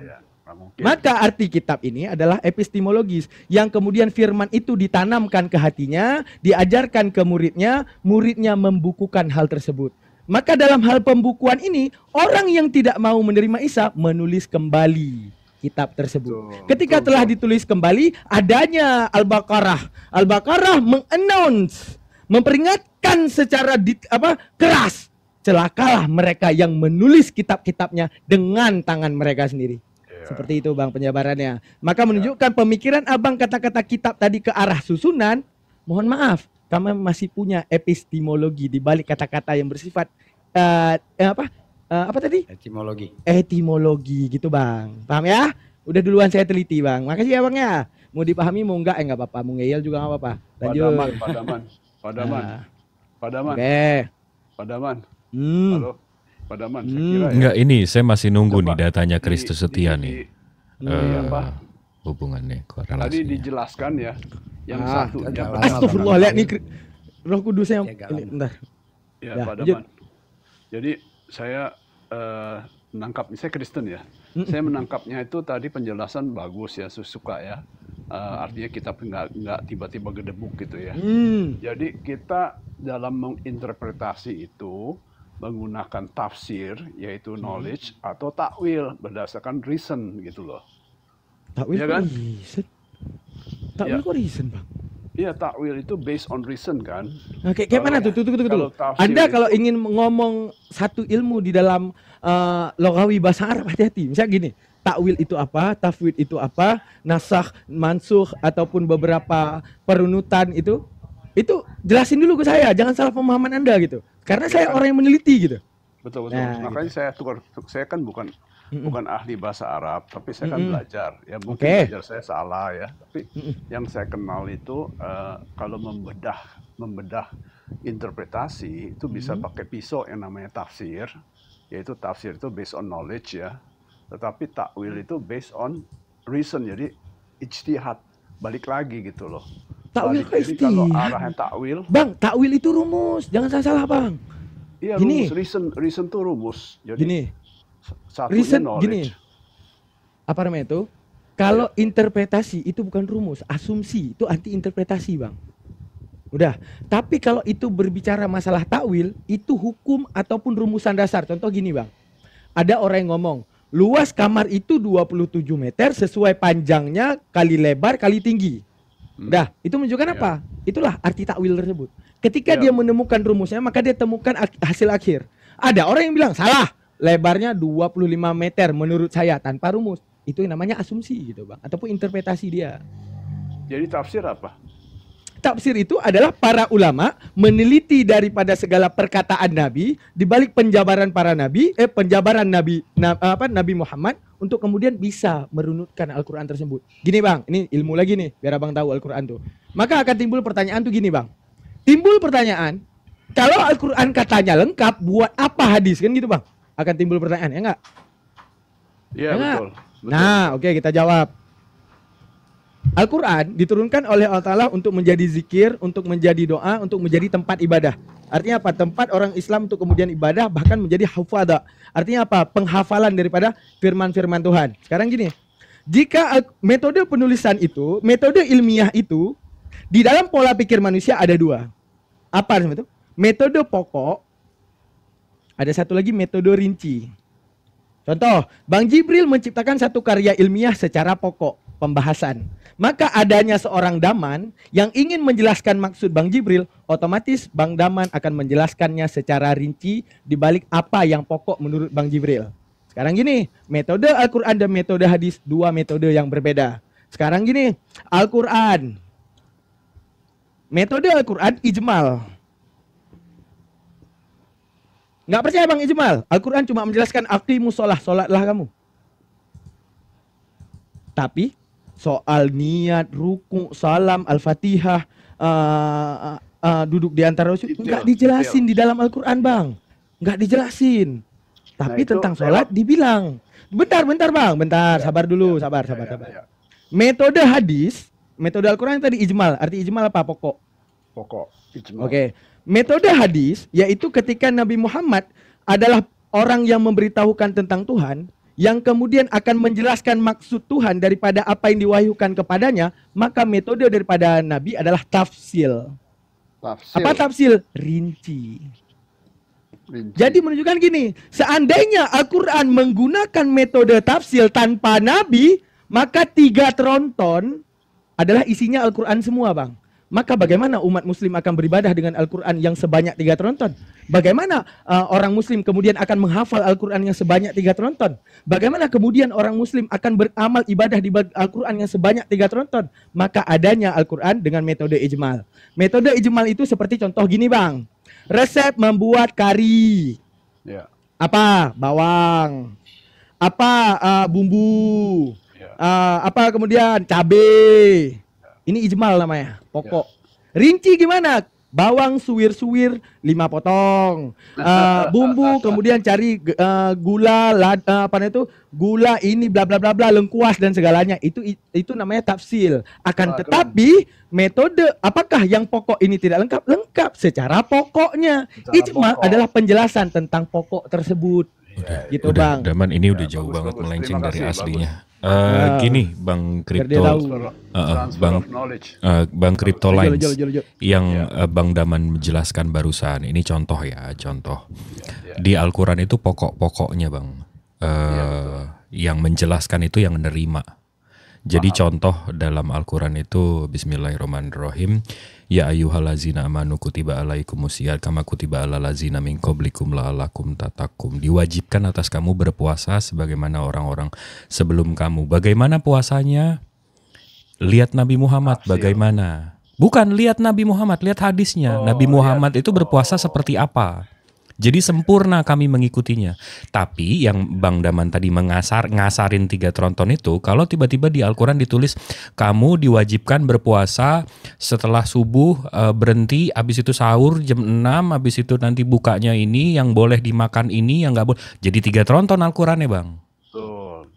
Maka arti kitab ini adalah epistemologis yang kemudian firman itu ditanamkan ke hatinya, diajarkan ke muridnya, muridnya membukukan hal tersebut. Maka dalam hal pembukuan ini, orang yang tidak mau menerima Isa menulis kembali kitab tersebut. Ketika telah ditulis kembali, adanya Al-Baqarah. Al-Baqarah mengannounce, memperingatkan secara keras celakalah mereka yang menulis kitab-kitabnya dengan tangan mereka sendiri. Seperti itu Bang penjabarannya. Maka menunjukkan pemikiran Abang kata-kata kitab tadi ke arah susunan. Mohon maaf, kami masih punya epistemologi di balik kata-kata yang bersifat apa tadi? Etimologi gitu Bang. Paham ya? Udah duluan saya teliti Bang. Makasih ya Bang ya. Mau dipahami mau enggak enggak apa-apa. Mau ngeyel juga enggak apa-apa. Lanjut. Padaman. Oke. Padaman. Halo. Padaman, saya kira ya. Enggak, ini saya masih nunggu Coba nih datanya Kristus Setia nih. apa? Hubungannya, Tadi korelasinya. dijelaskan ya. Yang satu. Astagfirullah, lihat nih Roh Kudusnya ini bentar. Ya, Ya, Padaman. Jadi saya menangkap, saya Kristen ya. Saya menangkapnya itu tadi penjelasan bagus ya, suka ya. Artinya kita nggak tiba-tiba gedebuk gitu ya. Jadi kita dalam menginterpretasi itu menggunakan tafsir, yaitu knowledge, atau takwil berdasarkan reason gitu loh. Takwil Iya kok kan? reason? Takwil Ya. kok reason Bang? Iya, takwil itu based on reason kan. Nah, kayak mana tuh? Kalau tafsir Anda itu- kalau ingin ngomong satu ilmu di dalam logawi bahasa Arab, hati-hati. Misalnya gini, takwil itu apa, tafwid itu apa, nasakh, mansukh ataupun beberapa perunutan itu jelasin dulu ke saya, jangan salah pemahaman Anda gitu. Karena saya orang yang meneliti gitu. Betul. Nah, Makanya saya kan bukan ahli bahasa Arab, tapi saya kan belajar. Ya mungkin Oke. belajar saya salah ya, tapi yang saya kenal itu kalau membedah interpretasi itu bisa pakai pisau yang namanya tafsir, yaitu tafsir itu based on knowledge ya. Tetapi takwil itu based on reason, jadi ijtihad, balik lagi gitu loh. Takwil kok Jadi kalau ijtihad? arahnya takwil, Bang, takwil itu rumus, jangan salah Bang. iya Gini. rumus, reason tuh rumus. Jadi Gini, satunya reason knowledge. gini. Apa namanya itu? Kalau interpretasi itu bukan rumus, asumsi itu anti interpretasi, Bang. Udah. Tapi kalau itu berbicara masalah takwil, itu hukum ataupun rumusan dasar. Contoh gini, Bang. Ada orang yang ngomong, luas kamar itu 27 meter sesuai panjangnya kali lebar kali tinggi. Udah, itu menunjukkan apa? Itulah arti takwil tersebut. Ketika dia menemukan rumusnya, maka dia temukan hasil akhir. Ada orang yang bilang, salah. Lebarnya 25 meter menurut saya tanpa rumus. Itu yang namanya asumsi gitu, Bang. Ataupun interpretasi dia. Jadi tafsir apa? Tafsir itu adalah para ulama meneliti daripada segala perkataan Nabi di balik penjabaran para nabi, Nabi Muhammad untuk kemudian bisa merunutkan Al-Qur'an tersebut. Gini, Bang, ini ilmu lagi nih biar Abang tahu Al-Qur'an tuh. Maka akan timbul pertanyaan tuh gini, Bang. Timbul pertanyaan, kalau Al-Qur'an katanya lengkap, buat apa hadis? Kan gitu, Bang. Akan timbul pertanyaan, ya enggak? Iya, Ya, betul. Nah, oke, kita jawab. Al-Quran diturunkan oleh Allah Ta'ala untuk menjadi zikir, untuk menjadi doa, untuk menjadi tempat ibadah. Artinya apa? Tempat orang Islam untuk kemudian ibadah, bahkan menjadi hafadha. Artinya apa? Penghafalan daripada firman-firman Tuhan. Sekarang gini, jika metode penulisan itu, metode ilmiah itu, di dalam pola pikir manusia ada dua. Apa itu? Metode pokok, ada satu lagi metode rinci. Contoh, Bang Jibril menciptakan satu karya ilmiah secara pokok, pembahasan. Maka adanya seorang Daman yang ingin menjelaskan maksud Bang Jibril, otomatis Bang Daman akan menjelaskannya secara rinci di balik apa yang pokok menurut Bang Jibril. Sekarang gini, metode Al-Quran dan metode hadis, dua metode yang berbeda. Sekarang gini, Al-Quran. Metode Al-Quran ijmal. Nggak percaya Bang ijmal? Al-Quran cuma menjelaskan aqimus sholah, sholatlah kamu. Tapi soal niat, ruku, salam, al-fatihah, duduk di antara rasul, nggak dijelasin di dalam Al-Quran, Bang. Nggak dijelasin. Tapi itu tentang sholat dibilang. Bentar Bang, bentar, sabar dulu, sabar. Metode hadis, metode Al-Quran tadi ijmal. Arti ijmal apa? Pokok. Ijmal. Oke. Metode hadis yaitu ketika Nabi Muhammad adalah orang yang memberitahukan tentang Tuhan, yang kemudian akan menjelaskan maksud Tuhan daripada apa yang diwahyukan kepadanya, maka metode daripada Nabi adalah tafsil. Apa tafsil? Rinci. Jadi menunjukkan gini, seandainya Al-Quran menggunakan metode tafsil tanpa Nabi, maka 3 tronton adalah isinya Al-Quran semua, Bang. maka bagaimana umat muslim akan beribadah dengan Al-Quran yang sebanyak 3 tronton? Bagaimana orang muslim kemudian akan menghafal Al-Quran yang sebanyak 3 tronton? Bagaimana kemudian orang muslim akan beramal ibadah di Al-Quran yang sebanyak 3 tronton? Maka adanya Al-Quran dengan metode ijmal. Metode ijmal itu seperti contoh gini bang, resep membuat kari. Ya. Apa? Bawang. Apa? Bumbu. Ya. Apa kemudian? Cabai. Ini ijmal namanya, pokok. Rinci gimana? Bawang suwir-suwir 5 potong. Bumbu kemudian cari gula gula ini bla bla bla bla lengkuas dan segalanya. Itu namanya tafsil. Akan tetapi metode apakah yang pokok ini tidak lengkap? Lengkap secara pokoknya. Ijmal adalah penjelasan tentang pokok tersebut. Gitu Bang. Daman ini udah jauh banget melenceng dari aslinya. Gini Bang Crypto, Bang Crypto Lines yang Bang Daman menjelaskan barusan, ini contoh ya, contoh. Di Al-Quran itu pokok-pokoknya Bang, yang menjelaskan itu yang menerima. Jadi contoh dalam Al-Quran itu Bismillahirrahmanirrahim, ya ayyuhallazina amanu kutiba alaikumusiyam kama kutiba alal ladzina min qablikum la'allakum tattaqun. Diwajibkan atas kamu berpuasa sebagaimana orang-orang sebelum kamu. Bagaimana puasanya? Lihat Nabi Muhammad bagaimana. Bukan lihat Nabi Muhammad, lihat hadisnya. Nabi Muhammad itu berpuasa seperti apa? Jadi sempurna kami mengikutinya. Tapi yang Bang Daman tadi ngasarin 3 tronton itu, kalau tiba-tiba di Al-Quran ditulis kamu diwajibkan berpuasa setelah subuh, berhenti, habis itu sahur jam 6, habis itu nanti bukanya ini, yang boleh dimakan ini, yang nggak boleh. Jadi 3 tronton Al-Quran ya Bang.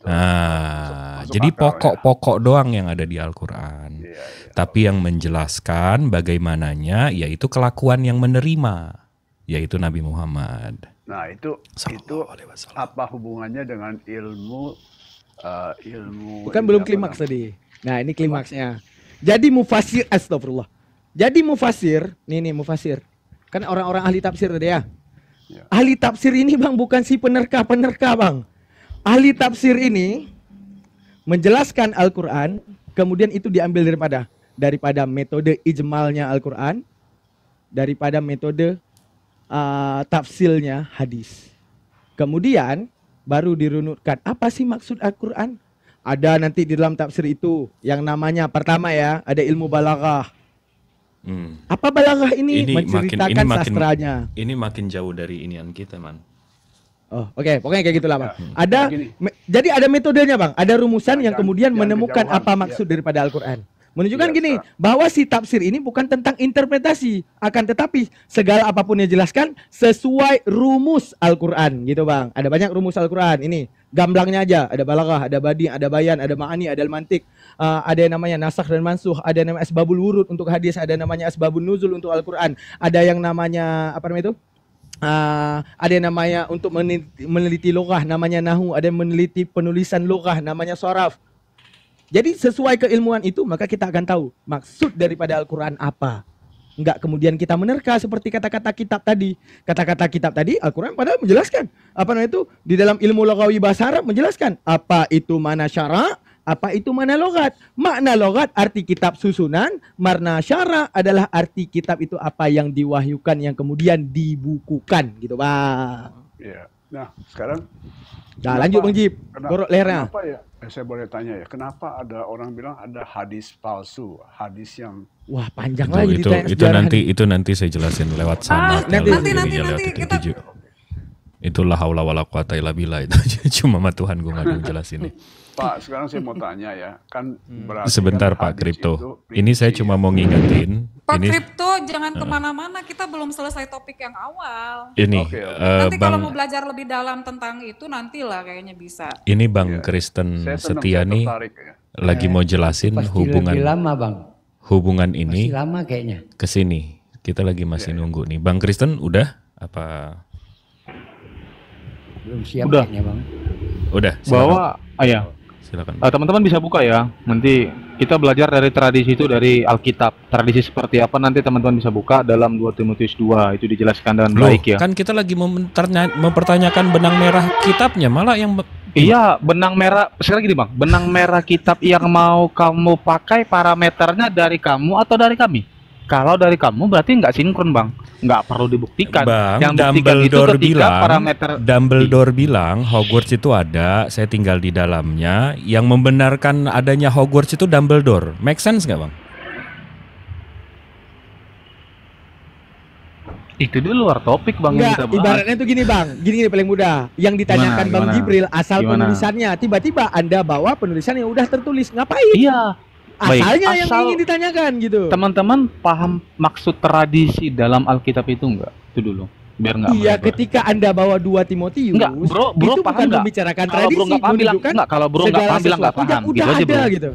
Nah, jadi pokok-pokok doang yang ada di Al-Quran. Tapi yang menjelaskan bagaimananya, yaitu kelakuan yang menerima, yaitu Nabi Muhammad. Nah itu apa hubungannya dengan ilmu Bukan belum klimaks tadi. Nah ini klimaksnya. Jadi mufasir, astagfirullah. Jadi mufasir, nih mufasir. Kan orang-orang ahli tafsir tadi ya. Ahli tafsir ini Bang bukan si penerka Bang. Ahli tafsir ini menjelaskan Al-Quran, kemudian itu diambil daripada metode ijmalnya Al-Quran, daripada metode tafsilnya hadis. Kemudian baru dirunutkan apa sih maksud Al-Quran. Ada nanti di dalam tafsir itu yang namanya pertama ya, ada ilmu balaghah. Apa balaghah ini? Menceritakan sastranya. Ini makin jauh dari inian kita man. Oh oke. Pokoknya kayak gitulah Bang. Jadi ada metodenya Bang. Ada rumusan yang kemudian menemukan apa maksud daripada Al-Quran. Menunjukkan gini, bahwa si tafsir ini bukan tentang interpretasi, akan tetapi segala apapun yang dijelaskan sesuai rumus Al-Quran gitu Bang. Ada banyak rumus Al-Quran, ini gamblangnya aja, ada balaghah, ada badi, ada bayan, ada ma'ani, ada mantik, ada yang namanya nasakh dan mansuh, ada yang namanya asbabul wurud untuk hadis, ada yang namanya asbabun nuzul untuk Al-Quran, ada yang namanya apa namanya itu? Ada yang namanya untuk meneliti lughah namanya nahu, ada yang meneliti penulisan lughah namanya sharaf. Jadi sesuai keilmuan itu maka kita akan tahu maksud daripada Al-Quran apa. Enggak kemudian kita menerka seperti kata-kata kitab tadi. Kata-kata kitab tadi Al-Quran padahal menjelaskan. Apa namanya itu? Di dalam ilmu lughawi bahasa Arab menjelaskan. Apa itu mana syara, apa itu mana logat. Makna logat arti kitab susunan. Makna syara adalah arti kitab itu apa yang diwahyukan yang kemudian dibukukan. Gitu Bang. Iya. Nah sekarang. Nah lanjut Bang Jib. Gorok lehernya. Kenapa ya? Saya boleh tanya ya, kenapa ada orang bilang ada hadis palsu, hadis yang wah panjang lagi itu nanti saya jelasin lewat sana. Nanti kita Itulah haula wala quwata illa billah itu cuma sama Tuhan gue nggak jelasin nih. Pak, sekarang saya mau tanya ya, kan berarti sebentar kan Pak Crypto. Ini saya cuma mau ngingetin. Pak Crypto jangan kemana-mana, kita belum selesai topik yang awal. Ini nanti kalau mau belajar lebih dalam tentang itu nantilah kayaknya bisa. Ini Bang Kristen Setiani lagi mau jelasin hubungan ini lama kayaknya. Kesini kita lagi masih nunggu nih. Bang Kristen udah apa? Belum siap udah. Kayaknya Bang. Udah. Bahwa ya. Silakan. Teman-teman bisa buka ya. Nanti kita belajar dari tradisi itu dari Alkitab. Tradisi seperti apa nanti teman-teman bisa buka dalam 2 Timotius 2. Itu dijelaskan dengan baik ya. Kan kita lagi mempertanyakan benang merah kitabnya, malah yang iya, benang merah. Sekarang gini Bang, benang merah kitab yang mau kamu pakai parameternya dari kamu atau dari kami? Kalau dari kamu berarti nggak sinkron, Bang. Nggak perlu dibuktikan. Bang, Yang buktikan itu Dumbledore bilang Hogwarts itu ada, saya tinggal di dalamnya. Yang membenarkan adanya Hogwarts itu Dumbledore. Make sense nggak, Bang? Itu di luar topik, Bang. Enggak, ibaratnya tuh gini, Bang. Gini paling mudah. Yang ditanyakan Bang Jibril asal penulisannya. Tiba-tiba Anda bawa penulisan yang udah tertulis. Ngapain? Iya. Asalnya yang ingin ditanyakan gitu. Teman-teman paham maksud tradisi dalam Alkitab itu enggak? Itu dulu. Biar enggak. Iya, ketika Anda bawa 2 Timotius, enggak, bro itu paham bukan enggak? membicarakan Kalau tradisi, bro enggak paham bilang enggak, kalau bro enggak paham bilang enggak paham. Udah Gitu aja, ada bro. gitu.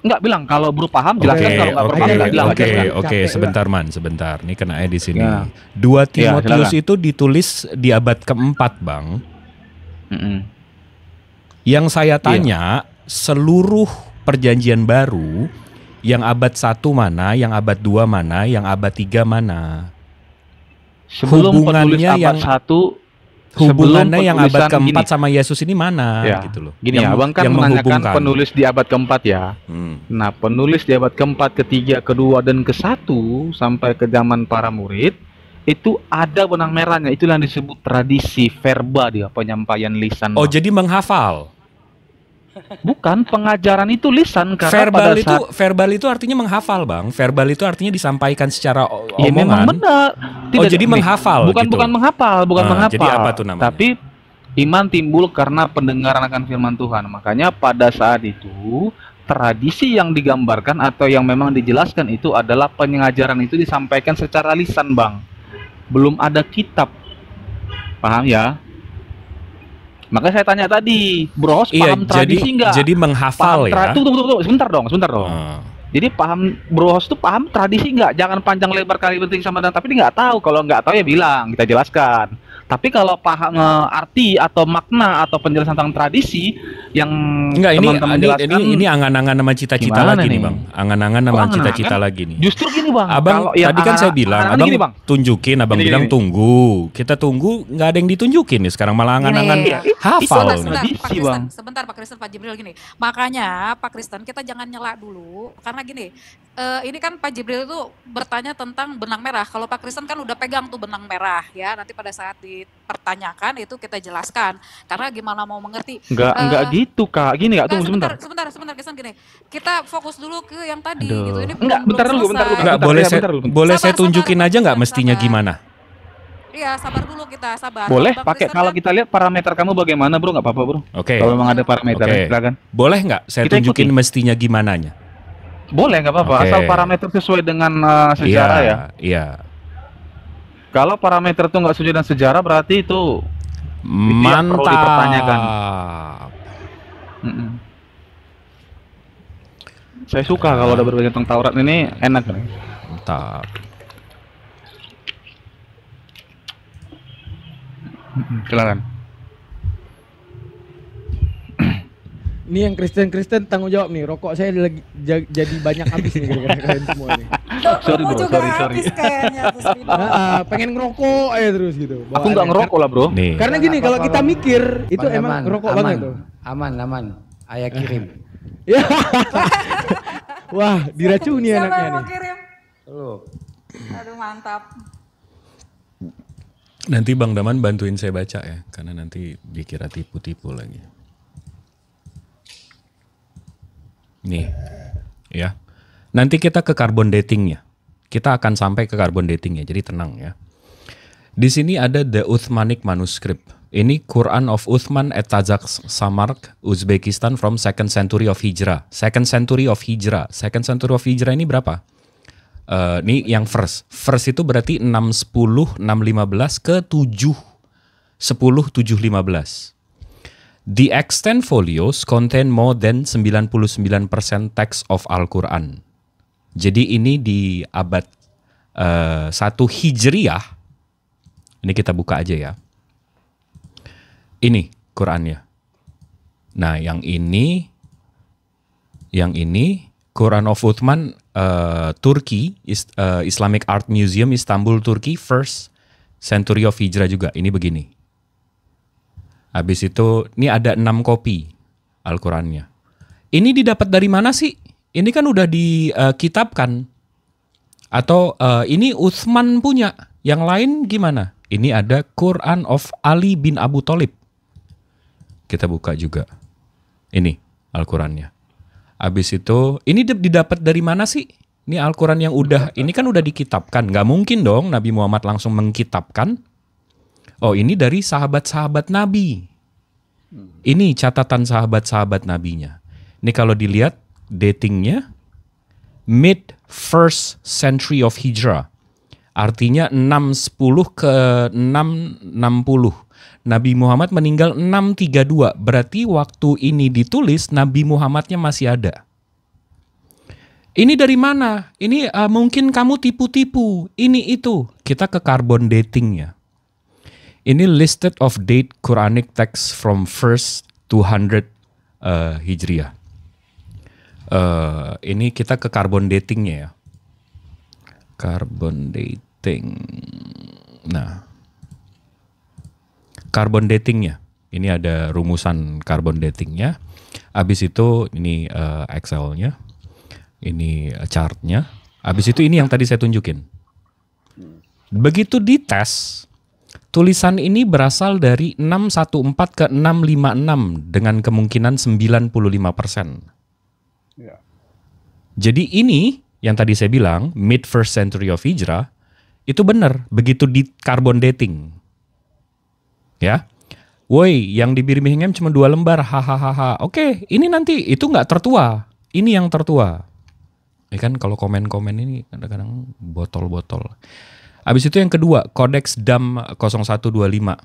Enggak bilang kalau bro paham jelaskan, kalau enggak paham bilang aja. Oke, sebentar Man, sebentar. Ini kenanya di sini. Ya. 2 Timotius itu ditulis di abad keempat, Bang. Yang saya tanya, seluruh perjanjian baru yang abad 1 mana, yang abad 2 mana, yang abad 3 mana? Sebelum hubungannya yang hubungannya yang abad keempat sama Yesus ini mana ya, gitu loh. Gini yang, Abang kan menanyakan penulis di abad keempat ya. Nah, penulis di abad keempat, ketiga, kedua, dan ke-1 sampai ke zaman para murid itu ada benang merahnya. Itulah yang disebut tradisi verba, dia penyampaian lisan. Oh, jadi menghafal. Bukan, pengajaran itu lisan karena verbal itu artinya menghafal, Bang. Verbal itu artinya disampaikan secara omongan. Ya memang benar. Tidak, jadi menghafal bukan gitu. Bukan menghafal, bukan menghafal. Jadi apa tuh namanya? Tapi iman timbul karena pendengaran akan firman Tuhan. Makanya pada saat itu tradisi yang digambarkan atau yang memang dijelaskan itu adalah pengajaran itu disampaikan secara lisan, Bang. Belum ada kitab. Paham ya? Maka saya tanya tadi, Bros, paham tradisi enggak? Jadi menghafal ya. Tunggu, sebentar dong. Jadi Bros itu paham tradisi enggak? Jangan panjang lebar kali penting sama dan tapi dia enggak tahu. Kalau enggak tahu ya bilang, kita jelaskan. Tapi kalau paham arti atau makna atau penjelasan tentang tradisi yang teman-teman jelaskan, ini angan-angan sama cita-cita lagi nih, Bang. Angan-angan sama cita-cita lagi nih. Justru gini, Bang. Abang tadi kan saya bilang, Abang gini, Bang. Tunjukin, Abang bilang tunggu. Kita tunggu, nggak ada yang ditunjukin nih sekarang, malah angan-angan hafal. Sebentar Pak Kristen, Pak Jibril gini. Makanya Pak Kristen kita jangan nyela dulu karena gini. Ini kan Pak Jibril itu bertanya tentang benang merah. Kalau Pak Kristen kan udah pegang tuh benang merah ya. Nanti pada saat dipertanyakan itu kita jelaskan. Karena gimana mau mengerti. Enggak gitu, Kak. Gini enggak, tunggu sebentar. Sebentar Kristen gini. Kita fokus dulu ke yang tadi gitu. Ini enggak, bentar dulu. Enggak, boleh saya tunjukin aja enggak mestinya gimana? Iya, sabar dulu kita, sabar. Boleh pakai kalau kita lihat parameter kamu bagaimana, Bro? Enggak apa-apa, Bro. Oke. Kalau memang ada parameter, silakan. Boleh enggak saya tunjukin mestinya gimananya? Boleh, nggak apa-apa. Asal parameter sesuai dengan sejarah ya. Iya. Kalau parameter itu nggak sesuai dengan sejarah berarti itu mantap. Perlu dipertanyakan. Saya suka kalau udah berbagi tentang Taurat ini enak. Mantap. Silakan. Ini yang Kristen tanggung jawab nih. Rokok saya lagi jadi banyak habis nih gara-gara kalian semua nih. Sorry bro, sorry. Pengen ngerokok aja terus gitu. Aku nggak ngerokok lah bro. Nih. Karena gini kalau kita mikir itu emang ngerokok banget tuh. Aman. Ayah kirim. Ya. Wah, diracuni anaknya nih. Aduh mantap. Nanti Bang Daman bantuin saya baca ya, karena nanti dikira tipu-tipu lagi. Nih, ya. Nanti kita ke carbon datingnya. Kita akan sampai ke carbon datingnya, jadi tenang ya. Di sini ada The Uthmanic Manuscript. Ini Quran of Uthman at Tazak Samarkand, Uzbekistan from 2nd century of Hijrah. 2nd century of Hijrah ini berapa? Ini yang first. First itu berarti 610, 615 ke 710, 715. The extant folios contain more than 99% text of Al-Quran. Jadi ini di abad 1 Hijriah. Ini kita buka aja ya. Ini Qurannya. Nah yang ini Quran of Uthman, Turki, Islamic Art Museum, Istanbul, Turki, 1st century of Hijrah juga. Ini begini. Habis itu, ini ada 6 kopi Al-Qurannya. Ini didapat dari mana sih? Ini kan udah dikitabkan. Atau ini Utsman punya. Yang lain gimana? Ini ada Quran of Ali bin Abu Thalib. Kita buka juga. Ini Al-Qurannya. Habis itu, ini didapat dari mana sih? Ini Al-Quran yang ini kan udah dikitabkan. Nggak mungkin dong Nabi Muhammad langsung mengkitabkan. Oh, ini dari sahabat-sahabat Nabi. Ini catatan sahabat-sahabat Nabinya. Ini kalau dilihat datingnya, mid first century of Hijrah. Artinya 610 ke 660. Nabi Muhammad meninggal 632. Berarti waktu ini ditulis Nabi Muhammadnya masih ada. Ini dari mana? Ini mungkin kamu tipu-tipu. Ini itu. Kita ke carbon datingnya. Ini listed of date Quranic text from first 200 Hijriah. Ini kita ke carbon datingnya ya. Carbon dating. Nah, carbon datingnya. Ini ada rumusan carbon datingnya. Habis itu ini Excel-nya. Ini chartnya. Habis itu ini yang tadi saya tunjukin. Begitu dites, tulisan ini berasal dari 614 ke 656 dengan kemungkinan 95%. Ya. Jadi ini yang tadi saya bilang mid first century of Hijrah itu benar begitu di carbon dating. Ya. Woi, yang di Birmingham cuma 2 lembar. Hahaha. Oke, ini nanti itu nggak tertua. Ini yang tertua. Ya kan kalau komen-komen ini kadang-kadang botol-botol. Habis itu yang kedua, Codex Dam 0125.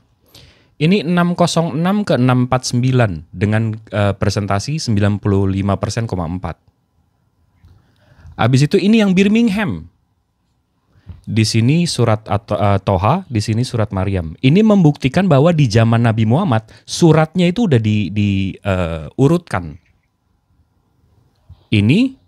Ini 606 ke 649 dengan presentasi 95,4%. Habis itu ini yang Birmingham. Di sini surat Toha, di sini surat Maryam. Ini membuktikan bahwa di zaman Nabi Muhammad suratnya itu udah diurutkan. Ini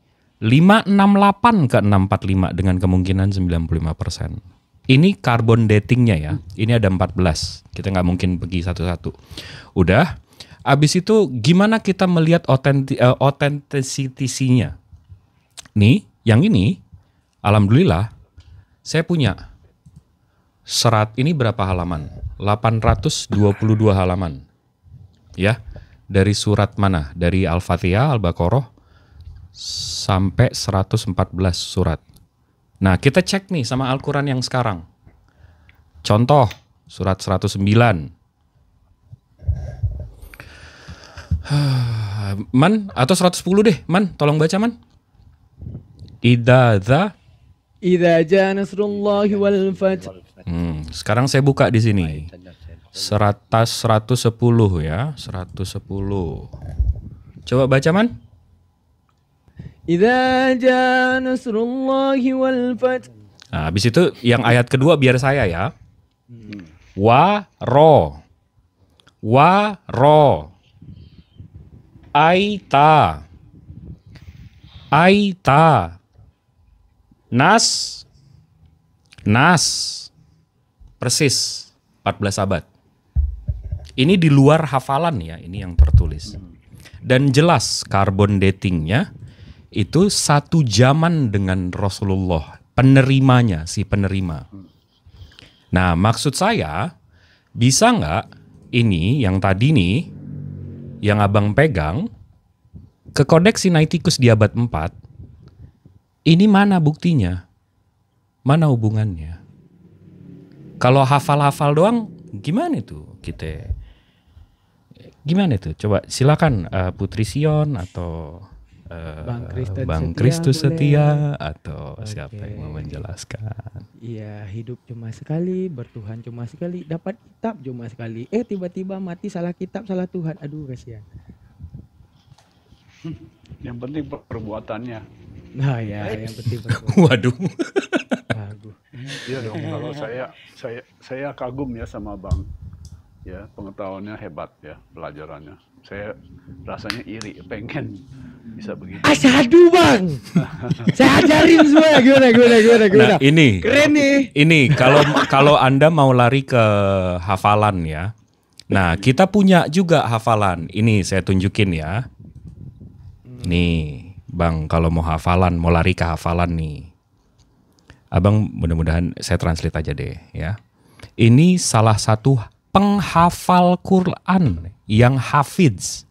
568 ke 645 dengan kemungkinan 95%. Ini carbon datingnya ya. Ini ada 14. Kita nggak mungkin pergi satu-satu. Udah. Abis itu gimana kita melihat authenticity-nya? Nih, yang ini, alhamdulillah, saya punya serat ini berapa halaman? 822 halaman. Ya, dari surat mana? Dari Al-Fatihah, Al-Baqarah, sampai 114 surat. Nah, kita cek nih sama Al-Quran yang sekarang. Contoh, surat 109. Man, atau 110 deh. Man, tolong baca, Man. Idza jaa nasrullahi wal fath. Sekarang saya buka di sini. 110 ya, 110. Coba baca, Man. Idza jaa nasrullahi wal fath. Nah, habis itu yang ayat kedua biar saya ya. Wa ro. Aita. Nas. Persis 14 abad. Ini di luar hafalan ya, ini yang tertulis. Dan jelas carbon datingnya itu satu zaman dengan Rasulullah, penerimanya, si penerima. Nah, maksud saya, bisa nggak ini yang tadi nih, yang abang pegang, ke Kodeks Sinaiticus di abad 4, ini mana buktinya? Mana hubungannya? Kalau hafal-hafal doang, gimana itu kita? Gimana itu? Coba silakan Putri Sion atau Bang Kristus Setia atau siapa yang mau menjelaskan? Iya, hidup cuma sekali, bertuhan cuma sekali, dapat kitab cuma sekali. Tiba-tiba mati salah kitab, salah Tuhan. Aduh, kasihan. Yang penting perbuatannya. Nah ya, yang penting Waduh. Iya dong, kalau saya kagum ya sama Bang. Ya, pengetahuannya hebat ya, pelajarannya. Saya rasanya iri, pengen bisa begitu. Asyhadu Bang. Saya ajarin semua. Gimana. Nah, ini keren nih. Ini kalau Anda mau lari ke hafalan ya. Nah, kita punya juga hafalan. Ini saya tunjukin ya. Nih, Bang, kalau mau hafalan, mau lari ke hafalan nih. Abang mudah-mudahan saya translate aja deh ya. Ini salah satu penghafal Quran yang hafiz,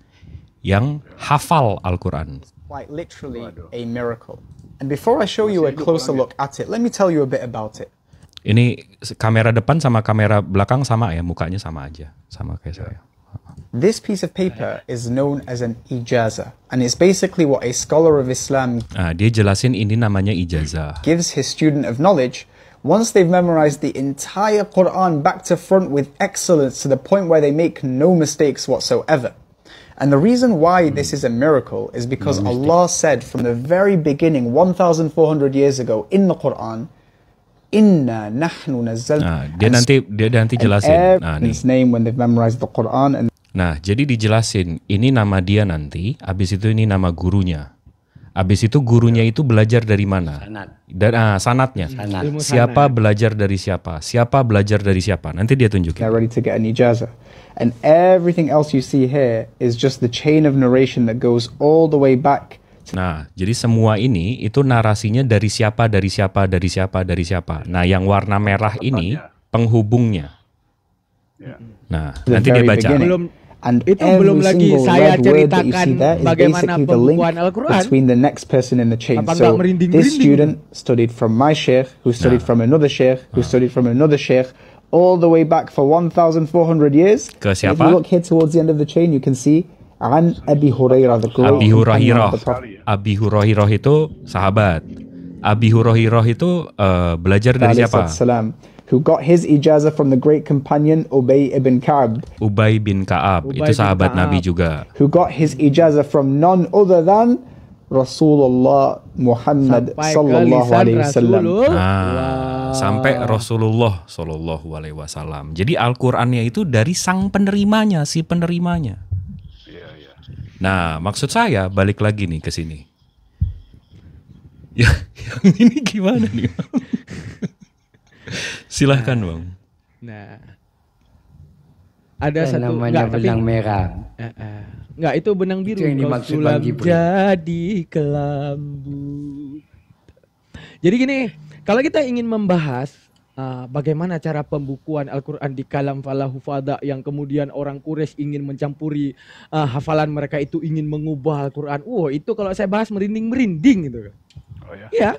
yang hafal Al-Quran. Quite literally a miracle. And before I show you a closer look at it, let me tell you a bit about it. Ini kamera depan sama kamera belakang sama ya, mukanya sama aja, sama kayak saya. This piece of paper is known as an ijaza, and it's basically what a scholar of Islam Dia jelasin ini namanya ijazah. gives his student of knowledge once they've memorized the entire Quran back to front with excellence to the point where they make no mistakes whatsoever. And the reason why this is a miracle is because Allah said from the very beginning, 1,400 years ago in the Quran, Inna nahnu nazzalna. Dia nanti jelasin. His name when they've memorized the Quran. And Nah, jadi dijelasin, ini nama dia nanti, habis itu ini nama gurunya. Habis itu gurunya itu belajar dari mana? Sanatnya. Siapa belajar dari siapa? Siapa belajar dari siapa? Nanti dia tunjukin. They're ready to get an ijazah. And everything else you see here is just the chain of narration that goes all the way back. Nah, jadi semua ini itu narasinya dari siapa, dari siapa, dari siapa, dari siapa. Nah, yang warna merah ini penghubungnya. Nah, nanti dia baca. And itu belum lagi saya ceritakan the bagaimana link pembukuan Al-Quran. between the next person in the chain. Apa So nggak merinding-merinding? this student studied from my sheikh, who studied from another sheikh, who studied from another sheikh, all the way back for 1,400 years. Ke If you siapa? look here towards the end of the chain, you can see An Abi Hurairah, the great Abi companion Hurairah. of the Prophet. Abi Hurairah itu sahabat. Abi Hurairah itu belajar dari siapa? Salam, who got his ijazah from the great companion Ubay ibn Ka'b, Ubay bin Ka'ab, itu sahabat Nabi juga. who got his ijazah from none other than Rasulullah Muhammad sallallahu alaihi wasallam. Sampai Rasulullah sallallahu alaihi wasallam. Jadi Al-Qur'annya itu dari sang penerimanya, si penerimanya. Nah, maksud saya balik lagi nih ke sini. Ya, yang ini gimana nih? Silahkan Bang. Nah, ada satu namanya benang merah. Enggak, itu benang biru. Itu yang dimaksud Sulam Bang Jibril. jadi kelambu. Jadi gini, kalau kita ingin membahas bagaimana cara pembukuan Al-Quran di kalam fala hufadha yang kemudian orang Quraisy ingin mencampuri hafalan mereka itu, ingin mengubah Al-Quran. Itu kalau saya bahas merinding-merinding gitu kan. Oh ya. Ya.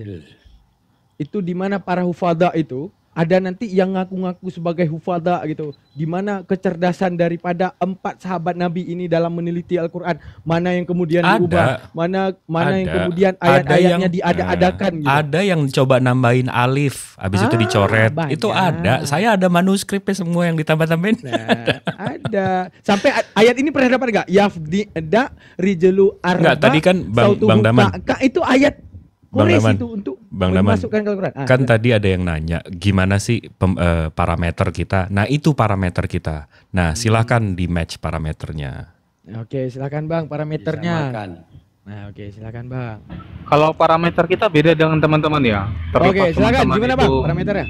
Itu di mana para hufadha itu ada nanti yang ngaku-ngaku sebagai hufadha gitu. Di mana kecerdasan daripada 4 sahabat Nabi ini dalam meneliti Al-Quran, mana yang kemudian diubah, mana yang kemudian ayat-ayatnya diada-adakan gitu. Ada yang coba nambahin alif, habis itu dicoret. Banyak. Itu ada. Saya ada manuskripnya semua yang ditambah-tambahin. Nah, ada. Sampai ayat ini pernah dapat enggak? Yafdi da rijlu arba. Enggak, tadi kan Bang Daman. Itu ayat Bang Quraisy Daman, itu untuk Bang Daman, memasukkan ke Al-Quran. Kan tadi ada yang nanya gimana sih parameter kita. Nah, itu parameter kita. Nah, silakan di match parameternya. Oke, silakan Bang parameternya. Nah, oke, silakan Bang. Kalau parameter kita beda dengan teman-teman ya. Oke, silakan. Gimana Bang parameternya?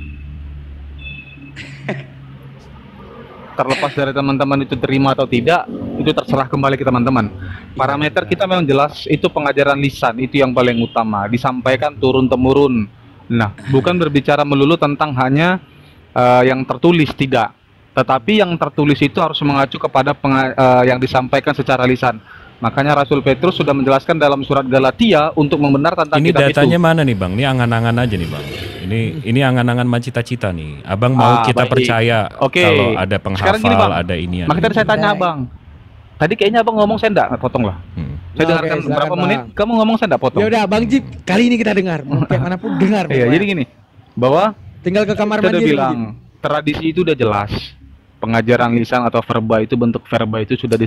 Terlepas dari teman-teman itu terima atau tidak, itu terserah kembali ke teman-teman. Parameter kita memang jelas, itu pengajaran lisan, itu yang paling utama, disampaikan turun-temurun. Nah, bukan berbicara melulu tentang hanya yang tertulis, tidak. Tetapi yang tertulis itu harus mengacu kepada yang disampaikan secara lisan. Makanya Rasul Petrus sudah menjelaskan dalam surat Galatia untuk membenarkan tentang kitab itu. Ini datanya mana nih Bang? Ini angan-angan aja nih Bang. Ini angan-angan cita-cita nih. Abang mau kita percaya kalau ada penghafal, ada inian. Makanya tadi saya tanya Abang. Tadi kayaknya Abang ngomong saya enggak potong lah. Saya dengarkan berapa menit, kamu ngomong saya enggak potong. Ya udah Bang Jib, kali ini kita dengar. Mau kayak manapun dengar. Iya, jadi gini. Bahwa tinggal ke kamar mandi. Kita udah bilang tradisi itu udah jelas. Pengajaran lisan atau verba itu, bentuk verba itu sudah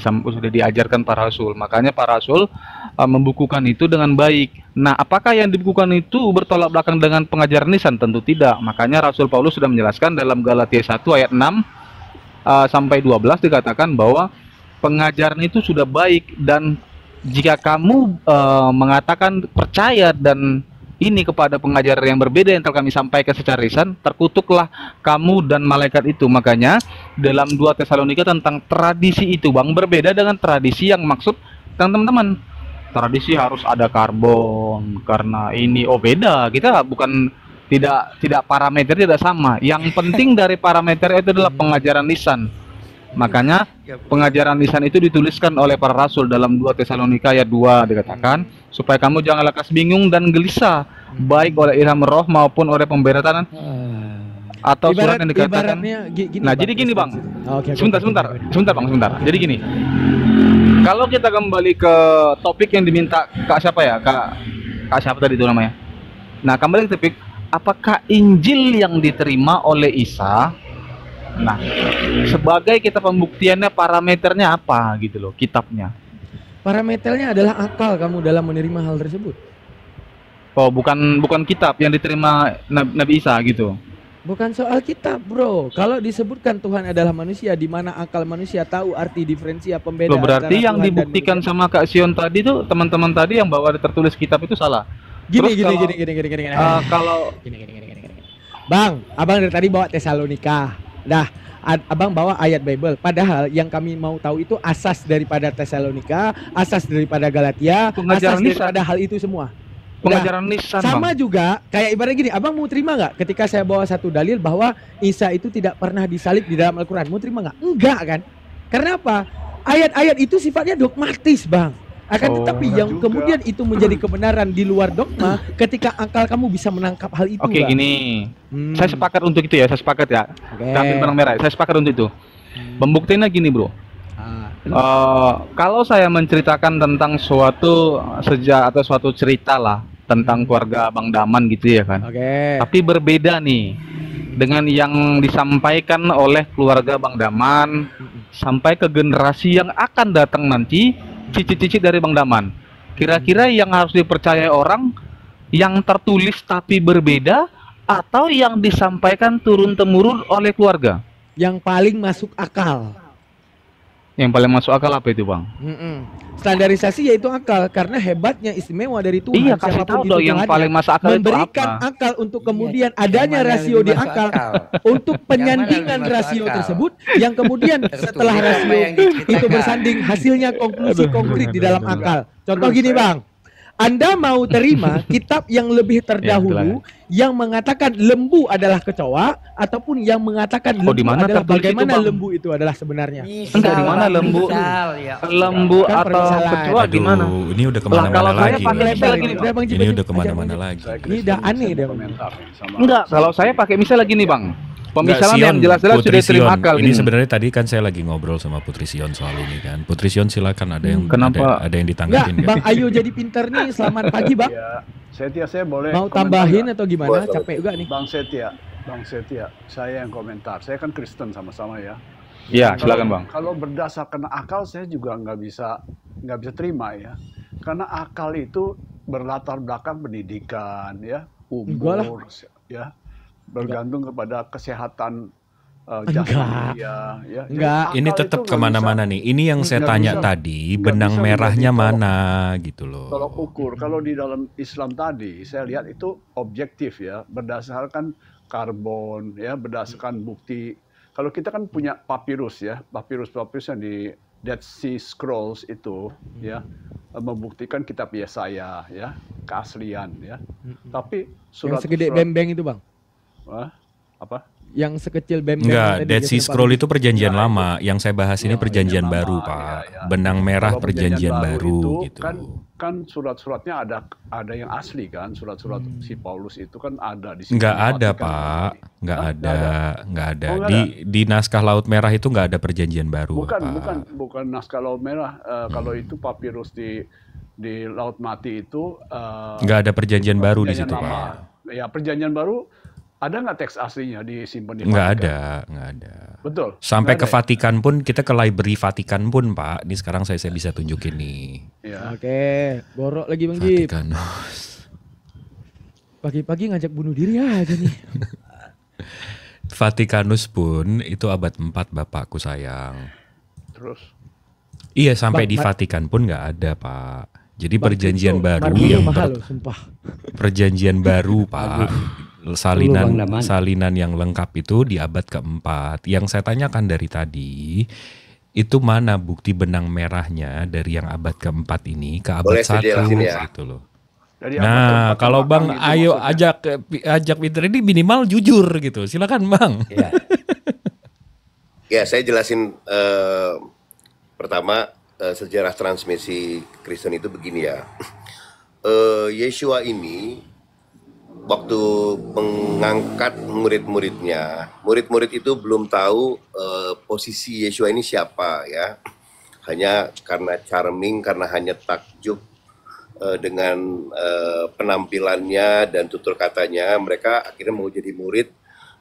diajarkan para rasul. Makanya para rasul membukukan itu dengan baik. Nah, apakah yang dibukukan itu bertolak belakang dengan pengajaran lisan? Tentu tidak. Makanya Rasul Paulus sudah menjelaskan dalam Galatia 1 ayat 6 sampai 12 dikatakan bahwa pengajaran itu sudah baik, dan jika kamu mengatakan percaya dan ini kepada pengajaran yang berbeda yang telah kami sampaikan secara lisan, terkutuklah kamu dan malaikat itu. Makanya dalam 2 Tesalonika tentang tradisi itu Bang, berbeda dengan tradisi yang maksud teman-teman. Tradisi harus ada karbon karena ini, beda. Kita bukan tidak parameter tidak sama. Yang penting dari parameter itu adalah pengajaran lisan. Makanya pengajaran lisan itu dituliskan oleh para rasul dalam 2 Tesalonika ayat 2 dikatakan supaya kamu jangan lekas bingung dan gelisah baik oleh ilham roh maupun oleh pemberatan atau surat yang dikatakan. Nah, jadi gini Bang. Sebentar Bang. Jadi gini. Kalau kita kembali ke topik yang diminta Kak siapa ya? Kak siapa tadi itu namanya? Nah, kembali ke topik, apakah Injil yang diterima oleh Isa? Nah, sebagai kita pembuktiannya parameternya apa gitu loh, kitabnya. Parameternya adalah akal kamu dalam menerima hal tersebut. Oh, bukan kitab yang diterima Nabi Isa gitu. Bukan soal kitab, bro. Kalau disebutkan Tuhan adalah manusia, di mana akal manusia tahu arti diferensia pembeda. Loh, berarti yang Tuhan dibuktikan sama Kak Sion tadi tuh teman-teman tadi yang bawa tertulis kitab itu salah. Gini. Kalau Bang, abang dari tadi bawa Tesalonika. Dah, abang bawa ayat Bible. Padahal yang kami mau tahu itu asas daripada Tesalonika, asas daripada Galatia, asas daripada hal itu semua. Pengajaran lisan, sama Bang. juga kayak ibaratnya gini, abang mau terima nggak ketika saya bawa satu dalil bahwa Isa itu tidak pernah disalib di dalam Al-Quran? Mau terima nggak? Enggak kan? Karena apa? Ayat-ayat itu sifatnya dogmatis, Bang. Tetapi yang kemudian itu menjadi kebenaran di luar dogma ketika akal kamu bisa menangkap hal itu. Oke, gini. Saya sepakat untuk itu ya, saya sepakat ya. Ambil benang merah, saya sepakat untuk itu. Pembuktiannya gini, bro. Kalau saya menceritakan tentang suatu suatu cerita lah tentang keluarga Bang Daman gitu ya kan. Tapi berbeda nih dengan yang disampaikan oleh keluarga Bang Daman sampai ke generasi yang akan datang nanti, cicit-cicit dari Bang Daman. Kira-kira yang harus dipercaya orang yang tertulis tapi berbeda atau yang disampaikan turun-temurun oleh keluarga? Yang paling masuk akal. Yang paling masuk akal apa itu, Bang? Standarisasi yaitu akal, karena hebatnya istimewa dari Tuhan. Iya, kasih tahu dong yang paling masuk akal memberikan itu apa? Akal untuk kemudian adanya rasio di akal untuk penyandingan rasio tersebut yang kemudian setelah rasio itu bersanding hasilnya konklusi konkret di dalam akal. Contoh gini, Bang. Anda mau terima kitab yang lebih terdahulu yang mengatakan lembu adalah kecoa ataupun yang mengatakan lembu adalah bagaimana itu, lembu itu adalah sebenarnya? Enggak, di mana lembu? Lembu atau kecoa di mana? Ini udah kemana-mana lagi. Ini udah kemana-mana lagi. Ini udah aneh deh. Enggak, kalau saya pakai misal lagi nih, Bang. Pemisalan yang jelas-jelas sudah terima akal. Ini sebenarnya tadi kan saya lagi ngobrol sama Putri Sion soal ini kan. Putri Sion silakan, ada yang ada yang ditanggapin kan? Bang Ayu jadi pinter nih. Selamat pagi, Bang. Ya, Setia, saya boleh mau tambahin atau gimana? Capek juga nih. Bang Setia, saya yang komentar. Saya kan Kristen sama-sama ya. Iya, silakan Bang. Kalau berdasarkan akal saya juga nggak bisa terima ya. Karena akal itu berlatar belakang pendidikan ya, umur ya. Bergantung kepada kesehatan jasmani ya. Enggak. Ini tetap kemana-mana nih. Ini yang saya tanya tadi, benang merahnya mana gitu loh. Kalau ukur, kalau di dalam Islam tadi, saya lihat itu objektif ya, berdasarkan karbon ya, berdasarkan bukti. Kalau kita kan punya papirus ya, papirus yang di Dead Sea Scrolls itu ya, membuktikan kitab Yesaya ya, keaslian ya. Tapi surat yang segede bembeng itu, Bang. Apa? Yang sekecil bembeng. Enggak, Dead Sea Scroll itu perjanjian lama. Yang saya bahas ini perjanjian baru, Pak. Benang merah perjanjian baru gitu. Kan surat-suratnya ada yang asli kan, surat-surat si Paulus itu kan ada di sini. Enggak ada, Pak. Enggak ada. Di naskah Laut Merah itu enggak ada perjanjian baru, Pak. Bukan naskah Laut Merah. Kalau itu papirus di Laut Mati itu enggak ada perjanjian baru di situ, Pak. Ya, perjanjian baru. Ada nggak teks aslinya disimpan di Vatikan? Nggak ada. Betul. Sampai ke Vatikan pun, kita ke Library Vatikan pun, Pak. Ini sekarang saya bisa tunjukin nih. Ya. Oke, borok lagi Bang Jip. Vatikanus. Pagi-pagi ngajak bunuh diri aja nih. Vatikanus pun itu abad 4, Bapakku sayang. Terus? Iya, sampai di Vatikan pun nggak ada, Pak. Jadi perjanjian baru yang perjanjian baru, Pak. Salinan yang lengkap itu di abad keempat. Yang saya tanyakan dari tadi, itu mana bukti benang merahnya dari yang abad keempat ini ke abad 1 gitu loh. Jadi Nah, kalau Bang ayo ajak Peter ini minimal jujur gitu. Silakan Bang. Ya, ya saya jelasin pertama sejarah transmisi Kristen itu begini ya. Yeshua ini waktu mengangkat murid-muridnya, murid-murid itu belum tahu posisi Yeshua ini siapa ya. Hanya karena charming, karena hanya takjub dengan penampilannya dan tutur katanya, mereka akhirnya mau jadi murid.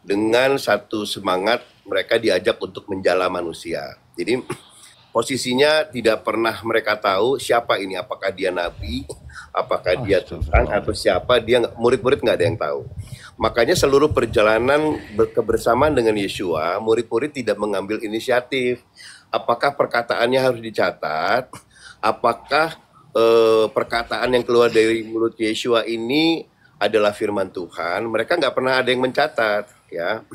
Dengan satu semangat mereka diajak untuk menjala manusia. Jadi posisinya tidak pernah mereka tahu siapa ini, apakah dia nabi, apakah dia Tuhan atau siapa, dia murid-murid nggak ada yang tahu. Makanya seluruh perjalanan kebersamaan dengan Yeshua, murid-murid tidak mengambil inisiatif. Apakah perkataannya harus dicatat? Apakah perkataan yang keluar dari mulut Yeshua ini adalah firman Tuhan? Mereka nggak pernah ada yang mencatat, ya.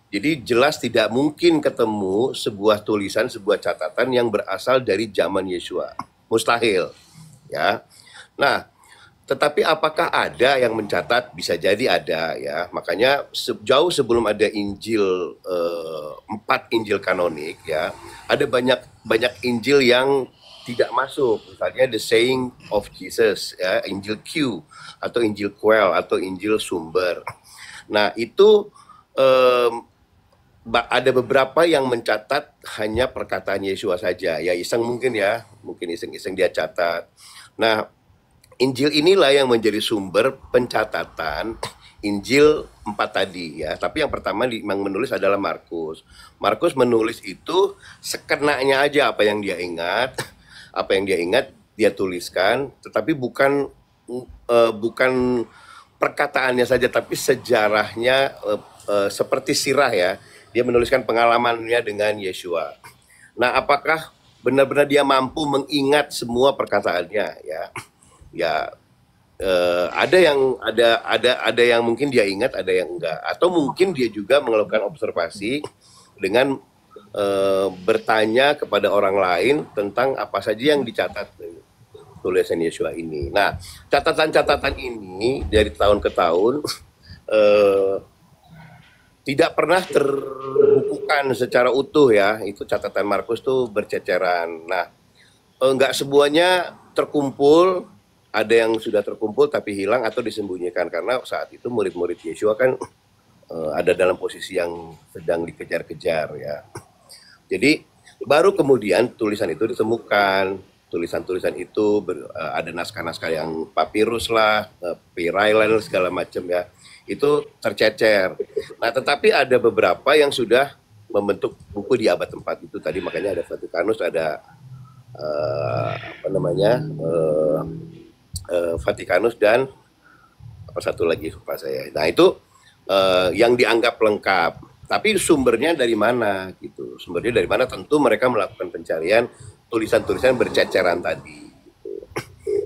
Jadi jelas tidak mungkin ketemu sebuah tulisan, sebuah catatan yang berasal dari zaman Yeshua. Mustahil, ya. Nah, tetapi apakah ada yang mencatat? Bisa jadi ada, ya. Makanya jauh sebelum ada Injil 4 Injil kanonik, ya, ada banyak Injil yang tidak masuk. Misalnya The Saying of Jesus, ya, Injil Q atau Injil Quell atau Injil Sumber. Nah, itu ada beberapa yang mencatat hanya perkataan Yeshua saja. Ya iseng mungkin iseng-iseng dia catat. Nah, Injil inilah yang menjadi sumber pencatatan Injil 4 tadi ya. Tapi yang pertama yang menulis adalah Markus. Markus menulis itu sekenanya aja apa yang dia ingat. Apa yang dia ingat dia tuliskan, tetapi bukan perkataannya saja, tapi sejarahnya seperti sirah ya. Dia menuliskan pengalamannya dengan Yeshua. Nah, apakah benar-benar dia mampu mengingat semua perkataannya ya? Ya, ada yang mungkin dia ingat, ada yang enggak. Atau mungkin dia juga melakukan observasi dengan bertanya kepada orang lain tentang apa saja yang dicatat tulisan Yeshua ini. Nah, catatan-catatan ini dari tahun ke tahun tidak pernah terbukukan secara utuh ya. Itu catatan Markus tuh berceceran. Nah, enggak semuanya terkumpul. Ada yang sudah terkumpul tapi hilang atau disembunyikan karena saat itu murid-murid Yeshua kan ada dalam posisi yang sedang dikejar-kejar ya. Jadi baru kemudian tulisan itu ditemukan. Tulisan-tulisan itu ada naskah-naskah yang papirus lah, pirailan segala macam ya. Itu tercecer. Nah, tetapi ada beberapa yang sudah membentuk buku di abad 4 itu tadi, makanya ada Vatikanus, ada Vatikanus dan apa satu lagi lupa saya. Nah, itu yang dianggap lengkap. Tapi sumbernya dari mana gitu? Sumbernya dari mana? Tentu mereka melakukan pencarian tulisan-tulisan berceceran tadi. Gitu.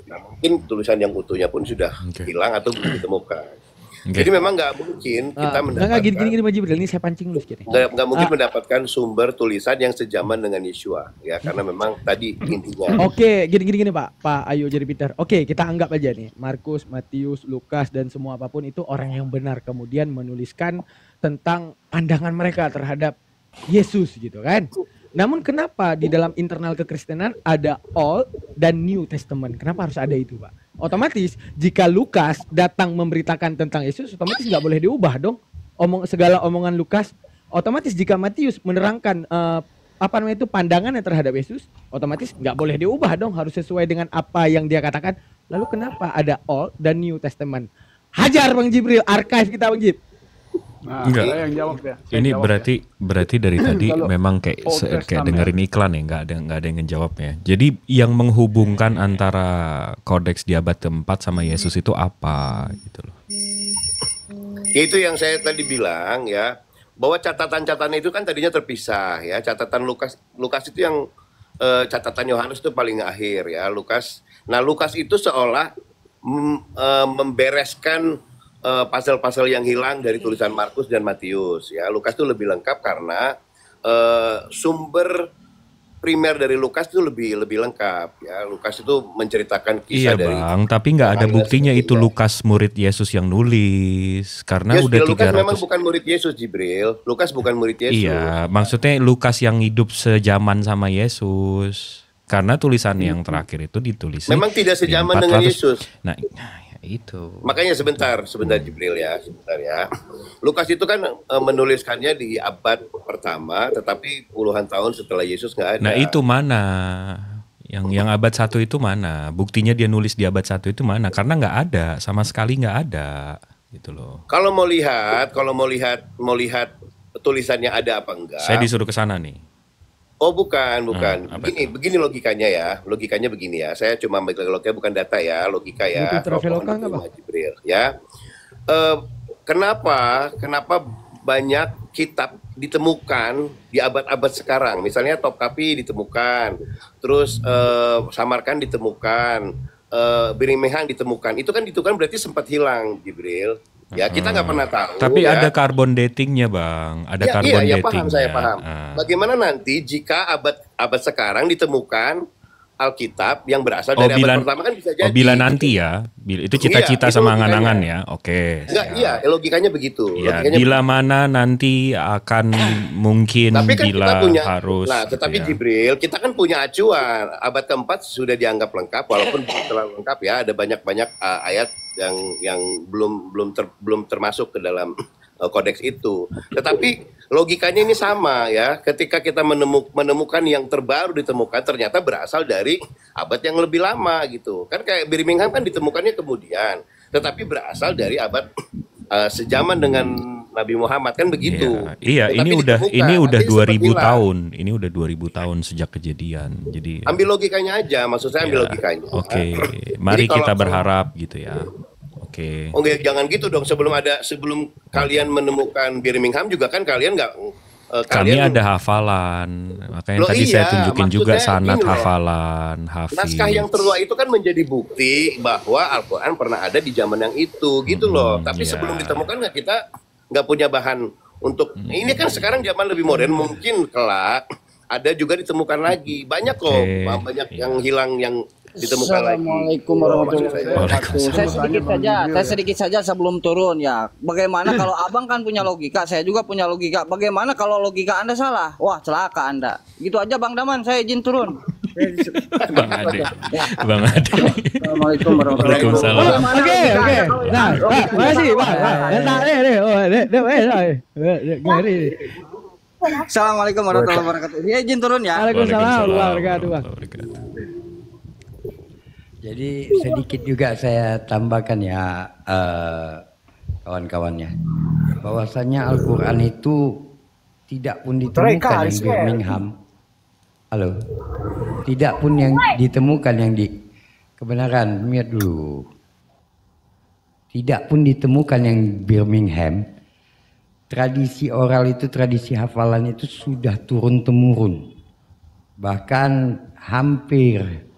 Nah, mungkin tulisan yang utuhnya pun sudah hilang atau belum ditemukan. Jadi memang nggak mungkin kita mendapatkan. Gini Pak Jibril, ini saya pancing dulu sedikit. Nggak mungkin mendapatkan sumber tulisan yang sejaman dengan Yeshua, ya karena memang tadi intinya. Oke, gini Pak Ayu jadi Peter. Oke, kita anggap aja nih Markus, Matius, Lukas dan semua apapun itu orang yang benar kemudian menuliskan tentang pandangan mereka terhadap Yesus gitu kan. Namun kenapa di dalam internal kekristenan ada Old dan New Testament? Kenapa harus ada itu, Pak? Otomatis jika Lukas datang memberitakan tentang Yesus, otomatis nggak boleh diubah dong. Segala omongan Lukas. Otomatis jika Matius menerangkan pandangannya terhadap Yesus, otomatis nggak boleh diubah dong. Harus sesuai dengan apa yang dia katakan. Lalu kenapa ada Old dan New Testament? Hajar Bang Jibril, archive kita Bang Jib. Nah, enggak. Saya yang jawab ya. Ini berarti dari tadi memang kayak dengerin iklan ya, nggak ada yang ngejawab ya. Jadi yang menghubungkan antara kodeks di abad ke-4 sama Yesus itu apa gitu loh. Itu yang saya tadi bilang ya, bahwa catatan-catatan itu kan tadinya terpisah ya. Catatan Lukas itu yang catatan Yohanes itu paling akhir ya, Lukas. Nah, Lukas itu seolah membereskan pasal-pasal yang hilang dari tulisan Markus dan Matius ya. Lukas itu lebih lengkap karena sumber primer dari Lukas itu lebih lengkap ya. Lukas itu menceritakan kisah dari Bang, tapi nggak ada buktinya itu Lukas murid Yesus yang nulis karena Yes, udah Lukas 300. memang bukan murid Yesus, Jibril. Lukas bukan murid Yesus. Iya, maksudnya Lukas yang hidup sejaman sama Yesus. Karena tulisan yang terakhir itu ditulis. Memang tidak sejaman dengan Yesus. Nah, itu. Makanya sebentar Jibril ya, sebentar ya. Lukas itu kan menuliskannya di abad pertama, tetapi puluhan tahun setelah Yesus nggak ada. Nah itu mana? Yang abad 1 itu mana? Buktinya dia nulis di abad 1 itu mana? Karena nggak ada, sama sekali nggak ada, gitu loh. Kalau mau lihat tulisannya ada apa enggak? Saya disuruh ke sana nih. Oh bukan. Begini logikanya ya. Logikanya begini ya. Saya cuma logika bukan data ya, logika ya. Jibril ya. Kenapa banyak kitab ditemukan di abad-abad sekarang? Misalnya Topkapi ditemukan, terus Samarkand ditemukan, Birmingham ditemukan. Itu kan berarti sempat hilang, Jibril. Ya kita nggak pernah tahu. Tapi ya. ada carbon datingnya Bang, ada carbon datingnya. Saya paham. Bagaimana nanti jika abad sekarang ditemukan Alkitab yang berasal dari abad pertama kan bisa jadi. Bila nanti ya, itu cita-cita sama angan-angan ya. Oke. Enggak, iya, logikanya begitu. Ya, bila mana nanti akan mungkin tapi kan bila kita punya, harus. Nah, tetapi gitu ya. Jibril, kita kan punya acuan. Abad keempat sudah dianggap lengkap, walaupun belum terlalu lengkap ya. Ada banyak ayat yang belum termasuk ke dalam kodeks itu. Tetapi logikanya ini sama ya. Ketika kita menemukan yang terbaru ditemukan ternyata berasal dari abad yang lebih lama gitu. Kan kayak Birmingham kan ditemukannya kemudian, tetapi berasal dari abad sejaman dengan Nabi Muhammad kan begitu. Iya, ini udah 2000 tahun. Ini udah 2000 tahun sejak kejadian. Jadi ambil logikanya aja, maksud saya ambil logikanya. Oke. Mari kita berharap gitu ya. Oke. Oh jangan gitu dong. Sebelum kalian menemukan Birmingham juga kan kalian nggak. Kami ada hafalan. Makanya tadi saya tunjukin juga sanad hafalan, hafiz. Naskah yang tertua itu kan menjadi bukti bahwa Al-Quran pernah ada di zaman yang itu, gitu loh. Tapi sebelum ditemukan kita nggak punya bahan untuk. Ini kan sekarang zaman lebih modern, mungkin kelak ada juga ditemukan lagi. Banyak kok, banyak yang hilang yang ditemukan lagi. Assalamualaikum warahmatullahi wabarakatuh. Saya sedikit saja sebelum turun ya. Bagaimana kalau abang kan punya logika, saya juga punya logika. Bagaimana kalau logika Anda salah? Wah celaka Anda. Gitu aja Bang Daman, saya izin turun. Bang Ade. Assalamualaikum warahmatullahi wabarakatuh. Oke. Nah, makasih Bang. Assalamualaikum warahmatullahi wabarakatuh. Saya izin turun ya. Waalaikumsalam warahmatullahi wabarakatuh. Jadi sedikit juga saya tambahkan ya kawan-kawannya, bahwasanya Al-Quran itu tidak pun ditemukan yang di Birmingham. Halo, tidak pun yang ditemukan yang di kebenaran. Lihat dulu, tidak pun ditemukan yang Birmingham. Tradisi oral itu, tradisi hafalan itu sudah turun temurun, bahkan hampir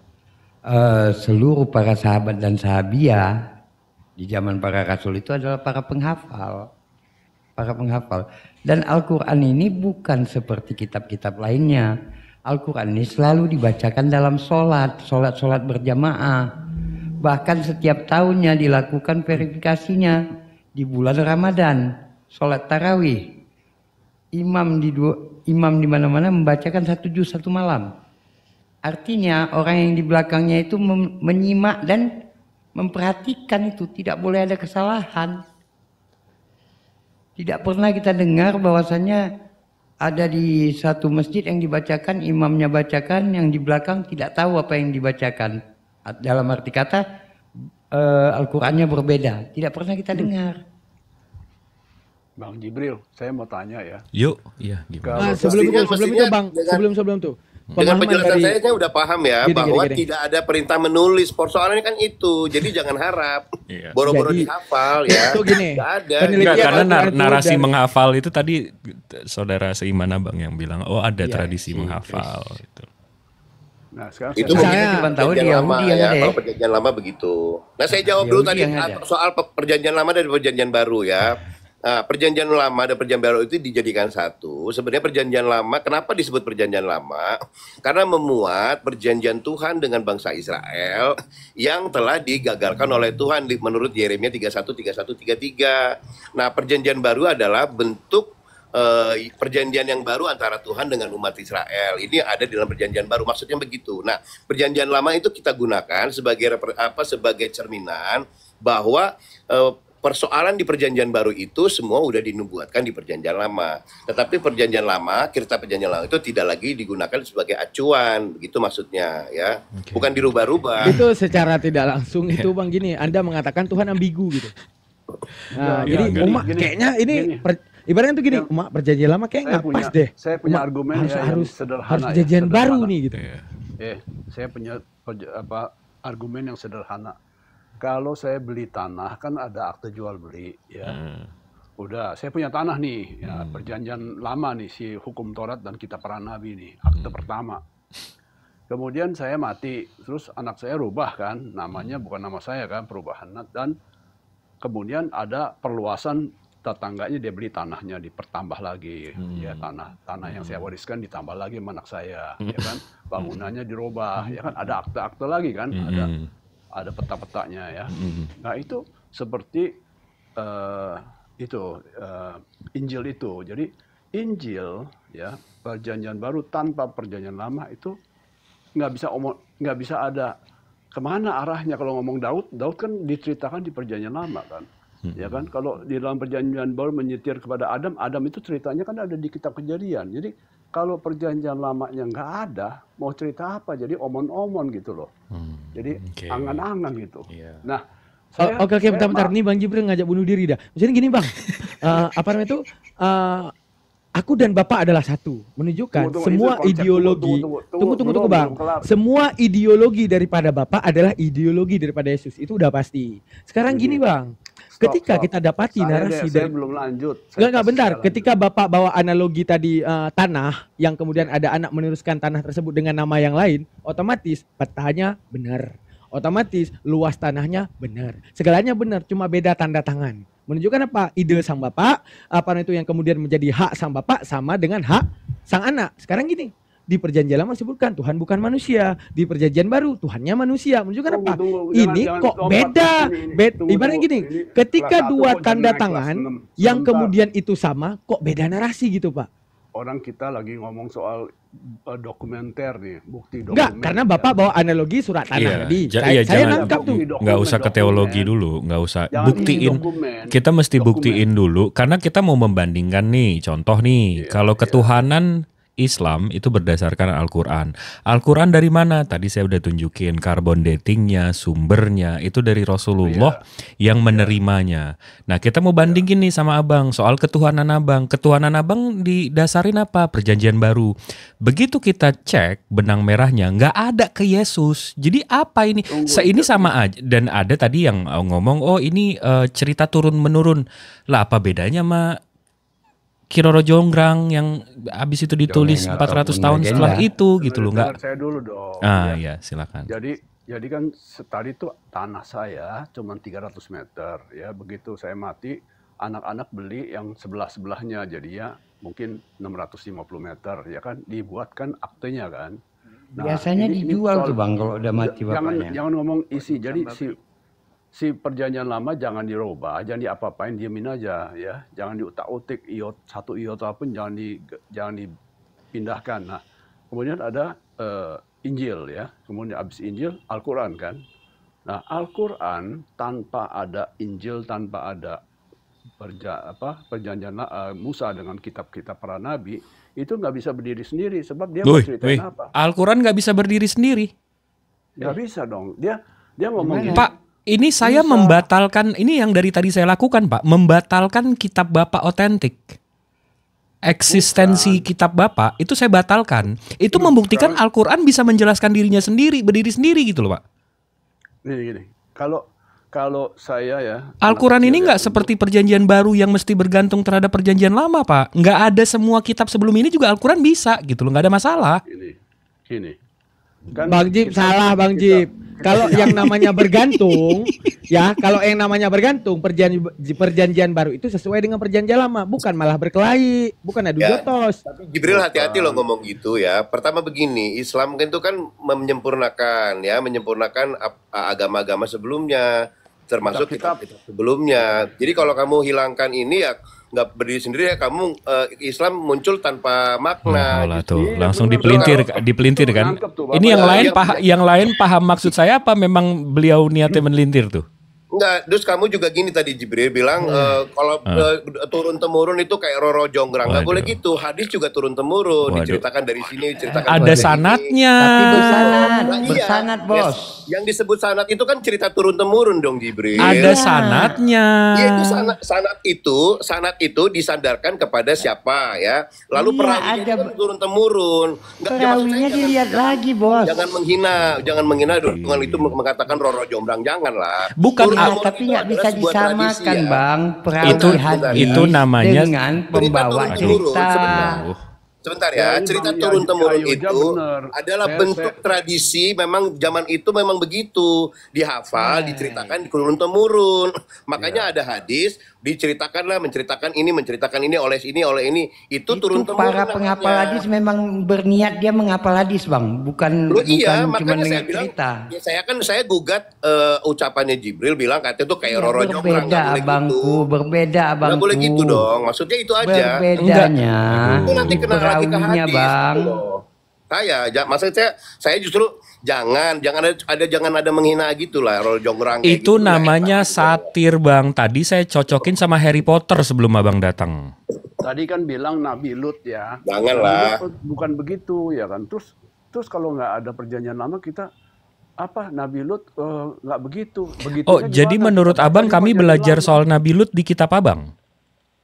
seluruh para sahabat dan sahabiah di zaman para rasul itu adalah para penghafal. Dan Al-Quran ini bukan seperti kitab-kitab lainnya. Al-Quran ini selalu dibacakan dalam sholat berjamaah. Bahkan setiap tahunnya dilakukan verifikasinya di bulan Ramadan, sholat tarawih. Imam di mana-mana membacakan 1 juz 1 malam. Artinya orang yang di belakangnya itu menyimak dan memperhatikan itu, tidak boleh ada kesalahan. Tidak pernah kita dengar bahwasannya ada di satu masjid yang dibacakan, imamnya bacakan, yang di belakang tidak tahu apa yang dibacakan. Dalam arti kata Al-Qurannya berbeda, tidak pernah kita dengar. Bang Jibril, saya mau tanya ya. Yuk, iya gimana? Sebelum itu Bang, sebelum tuh. Dengan penjelasan saya udah paham ya bahwa tidak ada perintah menulis. Persoalannya kan itu. Jadi jangan harap boro-boro dihafal ya. Itu gini. Nggak ada. Karena narasi menghafal itu tadi saudara seiman Abang yang bilang, oh ada tradisi menghafal. Gitu. Nah, sekarang itu kalau perjanjian lama begitu. Nah saya jawab dulu tadi soal perjanjian lama dan perjanjian baru ya. Perjanjian lama dan perjanjian baru itu dijadikan satu. Sebenarnya perjanjian lama, kenapa disebut perjanjian lama? Karena memuat perjanjian Tuhan dengan bangsa Israel yang telah digagalkan oleh Tuhan menurut Yeremia 31, 31, 33. Nah, perjanjian baru adalah bentuk perjanjian yang baru antara Tuhan dengan umat Israel. Ini ada di dalam perjanjian baru, maksudnya begitu. Nah, perjanjian lama itu kita gunakan sebagai cerminan bahwa persoalan di perjanjian baru itu semua udah dinubuatkan di perjanjian lama. Tetapi perjanjian lama, kitab perjanjian lama itu tidak lagi digunakan sebagai acuan, begitu maksudnya ya. Okay. Bukan dirubah-rubah. Itu secara tidak langsung itu Bang gini, Anda mengatakan Tuhan ambigu gitu. Nah, jadi umat kayaknya ini ibaratnya tuh gini, umat perjanjian lama kayak nggak pas deh. Saya punya argumen harus sederhana. Harus perjanjian baru nih gitu. Saya punya argumen yang sederhana. Kalau saya beli tanah kan ada akte jual beli ya. Udah, saya punya tanah nih, ya, perjanjian lama nih si hukum Taurat dan kitab para nabi nih, akte pertama. Kemudian saya mati, terus anak saya rubah kan, namanya bukan nama saya kan, perubahan, dan kemudian ada perluasan tetangganya, dia beli tanahnya dipertambah lagi, ya tanah yang saya wariskan ditambah lagi sama anak saya, ya kan, bangunannya dirubah, ya kan, ada akte-akte lagi kan, ada peta-petanya ya. Nah itu seperti Injil itu. Jadi Injil ya, perjanjian baru tanpa perjanjian lama itu nggak bisa ada kemana arahnya. Kalau ngomong Daud kan diceritakan di perjanjian lama kan. Ya kan, kalau di dalam perjanjian baru menyetir kepada Adam itu ceritanya kan ada di kitab Kejadian. Jadi kalau perjanjian lamanya nggak ada, mau cerita apa? Jadi omon-omon gitu loh. Jadi angan-angan gitu. Nah, oke, bentar. Nih Bang Jibril ngajak bunuh diri dah. Misalnya gini Bang, apa namanya itu? Aku dan Bapak adalah satu. Menunjukkan semua ideologi. Tunggu Bang. Semua ideologi daripada Bapak adalah ideologi daripada Yesus. Itu udah pasti. Sekarang gini Bang. Ketika kita dapati narasi dari belum lanjut. Enggak bentar. Ketika Bapak bawa analogi tadi tanah yang kemudian ada anak meneruskan tanah tersebut dengan nama yang lain, otomatis petanya benar. Otomatis luas tanahnya benar. Segalanya benar, cuma beda tanda tangan. Menunjukkan apa? Ide sang Bapak, apa itu yang kemudian menjadi hak sang Bapak sama dengan hak sang anak. Sekarang gini, di perjanjian lama disebutkan Tuhan bukan manusia, di perjanjian baru Tuhannya manusia. Menunjukkan apa? Ini kok beda. Ibaratnya gini, ketika dua tanda tangan yang kemudian itu sama, kok beda narasi gitu Pak? Orang kita lagi ngomong soal dokumenter nih, bukti dokumenter. Enggak, karena Bapak bawa analogi surat tanah tadi. Saya nangkap tuh. Nggak usah ke teologi dulu, nggak usah. Buktiin. Kita mesti buktiin dulu, karena kita mau membandingkan nih. Contoh nih, kalau ketuhanan Islam itu berdasarkan Al-Quran. Al-Quran dari mana? Tadi saya udah tunjukin carbon datingnya, sumbernya itu dari Rasulullah yang menerimanya. Nah kita mau bandingin nih sama Abang soal ketuhanan Abang. Ketuhanan Abang didasarin apa? Perjanjian baru. Begitu kita cek benang merahnya nggak ada ke Yesus. Jadi apa ini? Ini sama aja. Dan ada tadi yang ngomong oh ini cerita turun menurun. Lah apa bedanya sama Kiroro Jonggrang yang habis itu ditulis 400 tahun setelah itu gitu loh nggak? Saya dulu dong. Ya silakan. Jadi kan tadi itu tanah saya cuma 300 meter ya, begitu saya mati anak-anak beli yang sebelahnya jadinya mungkin 650 meter ya kan, dibuatkan aktenya kan. Nah, biasanya dijual tuh Bang kalau udah mati bapaknya. Jangan ngomong isi. Jadi si perjanjian lama jangan dirubah, jangan diapa-apain, diemin aja ya. Jangan diutak-utik satu iota pun jangan dipindahkan. Nah, kemudian ada Injil ya. Kemudian habis Injil Al-Qur'an kan. Nah, Al-Qur'an tanpa ada Injil, tanpa ada perjanjian Musa dengan kitab-kitab para nabi, itu nggak bisa berdiri sendiri sebab dia mau ceritain apa? Al-Qur'an nggak bisa berdiri sendiri. Nggak bisa dong. Dia ngomong Pak, ini saya membatalkan, ini yang dari tadi saya lakukan Pak, membatalkan kitab Bapak otentik. Eksistensi kitab Bapak, itu saya batalkan. Itu membuktikan Al-Quran bisa menjelaskan dirinya sendiri, berdiri sendiri gitu loh Pak. Gini. Kalau saya ya, Al-Quran ini nggak seperti perjanjian baru yang mesti bergantung terhadap perjanjian lama Pak. Nggak ada semua kitab sebelum ini juga Al-Quran bisa gitu loh, nggak ada masalah. Gini. Kan Bang Jib salah Bang Jib. kalau yang namanya bergantung, ya kalau yang namanya bergantung perjanjian baru itu sesuai dengan perjanjian lama, bukan malah berkelahi, bukan adu jotos. Tapi Jibril hati-hati loh ngomong gitu ya. Pertama begini, Islam itu kan menyempurnakan agama-agama sebelumnya, termasuk kitab sebelumnya. Jadi kalau kamu hilangkan ini ya nggak berdiri sendiri ya, kamu Islam muncul tanpa makna. Tuh, langsung dipelintir kan. Ini yang lain paham maksud saya apa memang beliau niatnya melintir tuh? Enggak, terus kamu juga gini tadi Jibril bilang kalau turun temurun itu kayak Roro Jonggrang, nggak boleh gitu. Hadis juga turun temurun, diceritakan dari sini, diceritakan ada sanadnya. Tapi bersanad bos. Yang disebut sanad itu kan cerita turun temurun dong Jibril. Ada sanadnya. Iya, itu sanad itu disandarkan kepada siapa ya. Lalu perawinya itu turun temurun. Perawinya dilihat lagi bos. Jangan menghina dengan itu mengatakan Roro Jonggrang, janganlah. Bukan. Tapi nggak bisa disamakan bang, itu namanya dengan pembawa cerita. Sebentar ya, cerita turun-temurun itu adalah bentuk tradisi, memang zaman itu memang begitu, dihafal, diceritakan turun-temurun. Makanya ada hadis, menceritakan ini oleh ini, itu turun-temurun. Para penghafal hadis memang berniat dia menghafal hadis bang, bukan cuma dengan cerita. Ya, saya gugat ucapannya Jibril bilang katanya itu kayak Roro Jonggrang. Berbeda abangku. Nggak boleh gitu dong, maksudnya itu aja. Berbedanya. Itu nanti kena lagi ke hadis, bang. Saya justru jangan ada menghina gitu lah Roro Jonggrang. Itu gitu, namanya satir bang. Tadi saya cocokin sama Harry Potter sebelum abang datang. Tadi kan bilang Nabi Lut ya. Janganlah. Bukan begitu ya kan. Terus kalau nggak ada perjanjian lama kita Nabi Lut nggak begitu. Jadi menurut abang kami belajar soal Nabi Lut di kitab abang?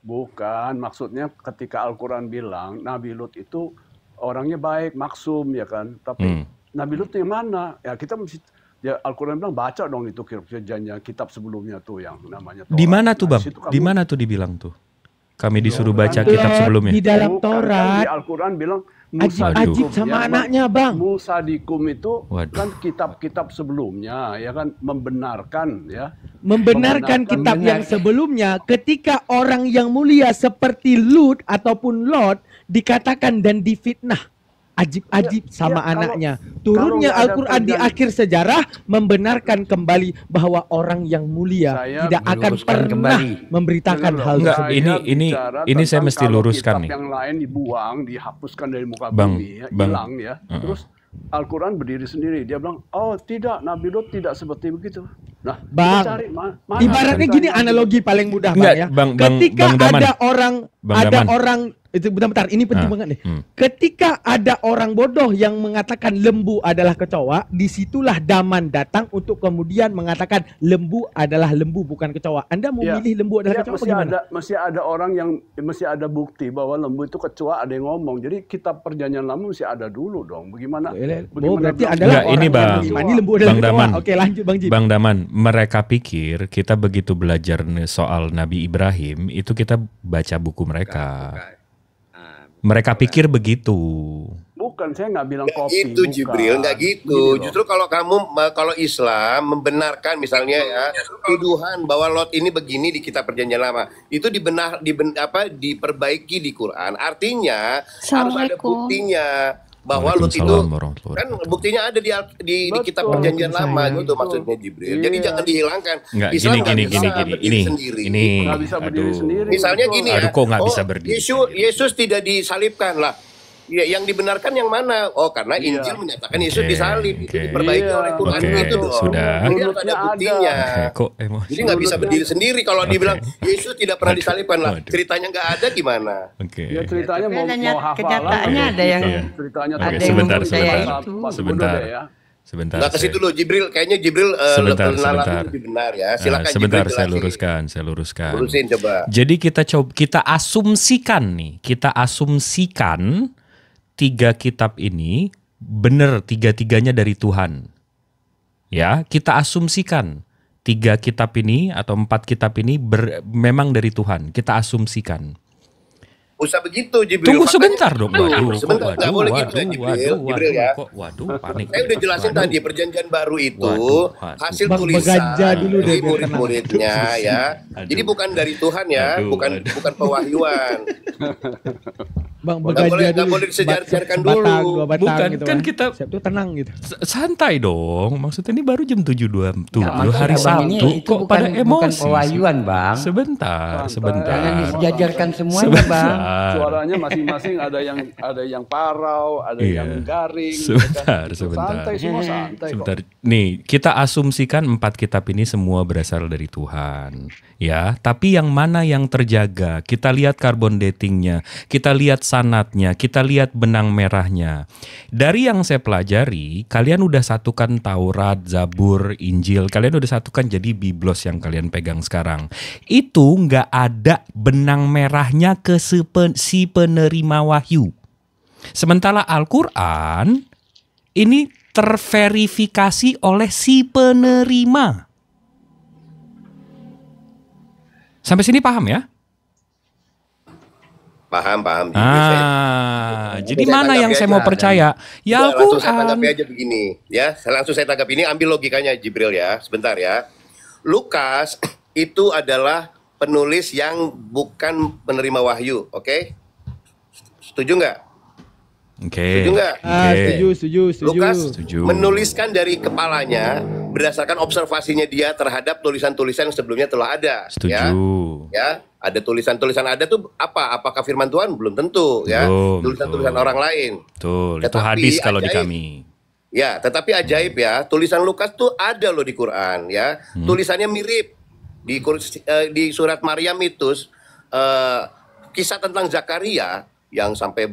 Bukan, maksudnya ketika Al-Quran bilang Nabi Lut itu orangnya baik, maksum ya kan. Tapi Nabi Lut yang mana? Ya kita mesti, ya Al-Quran bilang baca dong itu perjanjian kitab sebelumnya tuh yang namanya Taurat. Di mana tuh bang? Di mana tuh dibilang tuh? Kami disuruh baca kitab sebelumnya. Di dalam Taurat. Di Al-Quran bilang Ajib sama anaknya bang. Musa dikum itu kan kitab-kitab sebelumnya ya kan, membenarkan kitab yang sebelumnya. Ketika orang yang mulia seperti Lut ataupun Lot dikatakan dan difitnah, ajib sama anaknya. Turunnya Al-Quran di akhir sejarah membenarkan kembali bahwa orang yang mulia tidak akan pernah memberitakan hal tersebut. Ini saya mesti luruskan nih. Yang lain dibuang, dihapuskan dari muka bumi, hilang ya. Terus Al-Quran berdiri sendiri. Dia bilang, oh tidak, Nabi Lut tidak seperti begitu. Nah, bang, ibaratnya gini analogi paling mudah bang ya. Ketika ada orang itu bentar, ini penting banget nih. Ketika ada orang bodoh yang mengatakan lembu adalah kecoa, disitulah Daman datang untuk kemudian mengatakan lembu adalah lembu bukan kecoa. Anda mau milih lembu adalah kecoa bagaimana? Masih ada orang yang masih ada bukti bahwa lembu itu kecoa, ada yang ngomong. Jadi kitab perjanjian lama masih ada dulu dong. Bagaimana? Berarti adalah ini bang, lembu adalah kecoa. Daman. Oke, lanjut Bang Jib. Bang Daman, mereka pikir kita begitu belajar soal Nabi Ibrahim itu kita baca buku mereka. Mereka pikir begitu. Bukan, saya nggak bilang kopi. Itu Jibril, nggak gitu. Justru kalau Islam membenarkan misalnya ya tuduhan bahwa Lot ini begini di kitab perjanjian lama, itu diperbaiki di Quran. Artinya harus ada buktinya bahwa Lot itu kan buktinya ada di kitab perjanjian lama gitu maksudnya Jibril. Jadi jangan dihilangkan. Islam ini nggak bisa berdiri sendiri. Misalnya gini ya. Kok nggak bisa berdiri? Yesus tidak disalibkan lah. Ya, yang dibenarkan yang mana? Oh, karena Injil menyatakan Yesus disalib. Itu diperbaiki oleh Quran itu dong. Sudah. Jadi harus ada buktinya. Jadi nggak bisa berdiri sendiri kalau dibilang Yesus tidak pernah disalibkan lah. Ceritanya nggak ada gimana? Ya ceritanya mau hafal. Kenyataannya ada yang ceritanya sebentar. Nggak ke situ loh Jibril. Kayaknya Jibril sebentar. lebih benar ya. Silakan sebentar, Jibril, saya luruskan. Lurusin coba. Jadi kita asumsikan tiga kitab ini benar tiga-tiganya dari Tuhan. Ya, kita asumsikan 3 kitab ini atau 4 kitab ini memang dari Tuhan. Kita asumsikan. usah begitu, Jibril. Tunggu Makanya- sebentar dong. Sebentar, nggak boleh gitu ya, Jibril ya. Waduh, panik. Saya udah jelasin tadi perjanjian baru itu Waduh. hasil Bang, tulisan beganja dulu deh, dari biar tenang. murid-muridnya ya. Aduh. Jadi bukan dari Tuhan ya, Aduh, bukan pewahyuan. Bang, Nggak beganja boleh- nggak dulu. boleh disejar-sejarkan Sebatang, dulu. 2 batang Bukan, gitu kan kita- Siap tuh tenang gitu. Santai dong. Maksudnya ini baru jam 7.27 Nah, hari makanya, Bang, Sabtu. itu Kok bukan, pada bukan emosi? pewahyuan, Bang. Sebentar. Jangan disejajarkan semuanya, Bang. Suaranya masing-masing ada yang parau, ada Iya. yang garing. Sebentar, gitu kan. sebentar. Santai semua santai Sebentar. kok. Nih, kita asumsikan 4 kitab ini semua berasal dari Tuhan. Ya, tapi yang mana yang terjaga? Kita lihat carbon datingnya, kita lihat sanatnya, kita lihat benang merahnya. Dari yang saya pelajari, kalian udah satukan Taurat, Zabur, Injil. Kalian udah satukan jadi Biblos yang kalian pegang sekarang. Itu nggak ada benang merahnya ke si penerima wahyu. Sementara Al-Quran ini terverifikasi oleh si penerima. Sampai sini paham ya? Paham. Jadi Saya mana tanggapi yang saya aja. mau percaya? Ya Udah, langsung saya Al-Quran. tanggapi aja begini ya. Langsung saya tanggapi ini, ambil logikanya Jibril ya. Sebentar ya. Lukas itu adalah penulis yang bukan penerima wahyu, oke? Setuju nggak? Oke. Setuju nggak? Setuju. Lukas Setuju. menuliskan dari kepalanya berdasarkan observasinya dia terhadap tulisan-tulisan yang sebelumnya telah ada. Setuju. Ya, ada tulisan-tulisan ada tuh apa? Apakah firman Tuhan? Belum tentu ya. Belum, Tulisan-tulisan betul. orang lain. Betul. Itu Tetapi hadis kalau di ajaib. kami. Ya, tetapi ajaib ya, tulisan Lukas tuh ada loh di Quran ya. Tulisannya mirip di surat Maryam itu kisah tentang Zakaria yang sampai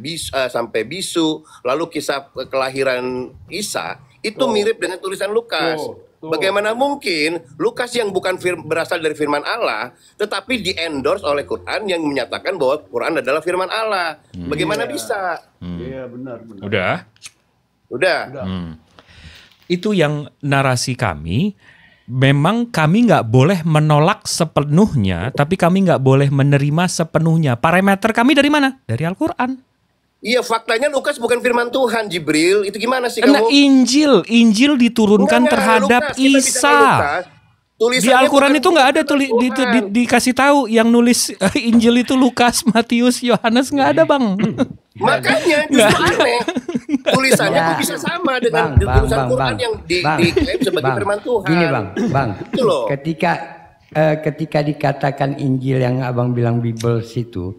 bisu, lalu kisah kelahiran Isa itu mirip dengan tulisan Lukas. Bagaimana mungkin Lukas yang bukan berasal dari firman Allah, tetapi di-endorse oleh Quran yang menyatakan bahwa Quran adalah firman Allah. Bagaimana bisa? Iya benar. Udah. Itu yang narasi kami. Memang kami nggak boleh menolak sepenuhnya, tapi kami nggak boleh menerima sepenuhnya. Parameter kami dari mana? Dari Al-Quran. Iya, faktanya Lukas bukan firman Tuhan, Jibril. Itu gimana sih Karena kamu? Injil diturunkan Enggak, terhadap Lukas, kita bicara Isa. Lukas. Di Tulisannya Al-Quran bukan itu nggak ada Tuhan. dikasih tahu yang nulis Injil itu Lukas, Matius, Yohanes, nggak ada, Bang. Makanya justru aneh. Tulisannya kok bisa sama dengan tulisan Quran yang diklaim sebagai firman Tuhan. Gini bang, Itu loh. ketika dikatakan Injil yang abang bilang Bibles itu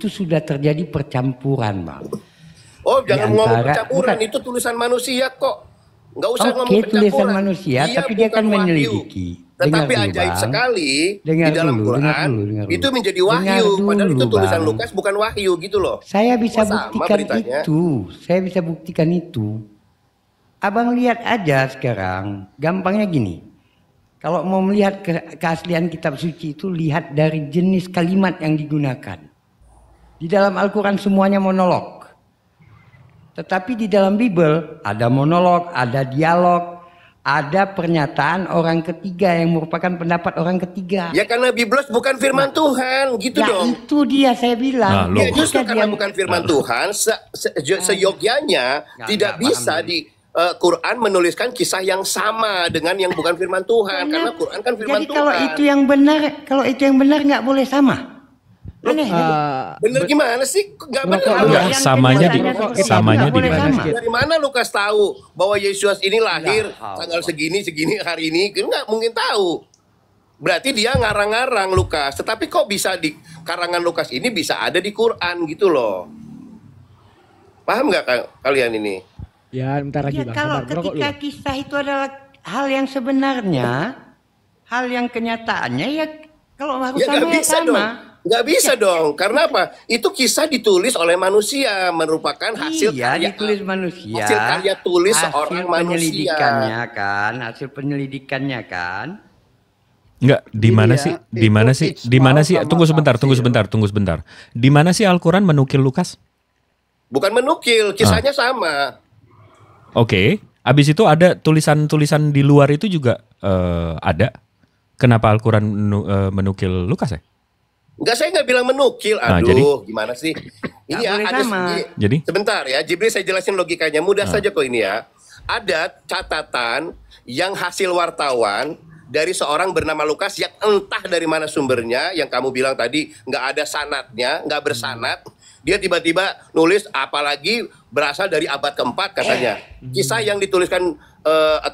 sudah terjadi percampuran, bang. Oh, jangan ngomong Antara- percampuran, bukan. itu tulisan manusia kok. Nggak usah ngomong Oke, percampuran. tulisan manusia, tapi dia bukan kan wahyu. menyelidiki. Tetapi Dengar dulu, ajaib Bang. sekali Dengar di dalam dulu, Quran dengar dulu. itu menjadi Dengar wahyu. Padahal dulu, itu tulisan Bang. Lukas bukan wahyu gitu loh. Saya bisa Kok sama buktikan beritanya? itu. Saya bisa buktikan itu. Abang lihat aja sekarang. Gampangnya gini. Kalau mau melihat keaslian kitab suci itu, lihat dari jenis kalimat yang digunakan. Di dalam Al-Quran semuanya monolog. Tetapi di dalam Bible ada monolog, ada dialog, ada pernyataan orang ketiga yang merupakan pendapat orang ketiga. Ya karena Biblos bukan firman Tuhan, gitu Ya dong. itu dia saya bilang. Ya justru Ketika karena dia- bukan firman Tuhan, seyogyanya tidak bisa di Quran menuliskan kisah yang sama dengan yang bukan firman Tuhan. Karena Quran kan firman Jadi Tuhan. kalau itu yang benar nggak boleh sama. Aneh. Bener gimana sih? Nggak bener. Enggak, samanya di mana? Dari mana Lukas tahu bahwa Yesus ini lahir tanggal segini hari ini? Nggak mungkin tahu. Berarti dia ngarang-ngarang Lukas. Tetapi kok bisa di karangan Lukas ini bisa ada di Quran gitu loh. Paham nggak kalian ini? Ya, bentar lagi Ya, Bang. kalau Sabar, merokok ketika dulu. kisah itu adalah hal yang sebenarnya, hal yang kenyataannya ya kalau harus Ya sama nggak ya bisa sama. dong. Nggak bisa dong. Karena apa? Itu kisah ditulis oleh manusia, merupakan hasil Iya, karya ditulis manusia. hasil karya tulis Hasil seorang manusia. penyelidikannya kan, hasil penyelidikannya kan. Enggak, di mana sih? Di mana sih? Di mana sih? Tunggu sebentar. Di mana sih Al-Quran menukil Lukas? Bukan menukil, kisahnya sama. Oke. Habis itu ada tulisan-tulisan di luar itu juga ada. Kenapa Al-Quran menukil Lukas ya? Enggak, saya nggak bilang menukil. Aduh, gimana sih? Ini ya, ada jadi sebentar ya, Jibril saya jelasin logikanya. Mudah saja kok ini ya. Ada catatan yang hasil wartawan dari seorang bernama Lukas yang entah dari mana sumbernya, yang kamu bilang tadi nggak ada sanadnya, nggak bersanad. Dia tiba-tiba nulis, apalagi berasal dari abad keempat katanya. Kisah yang dituliskan,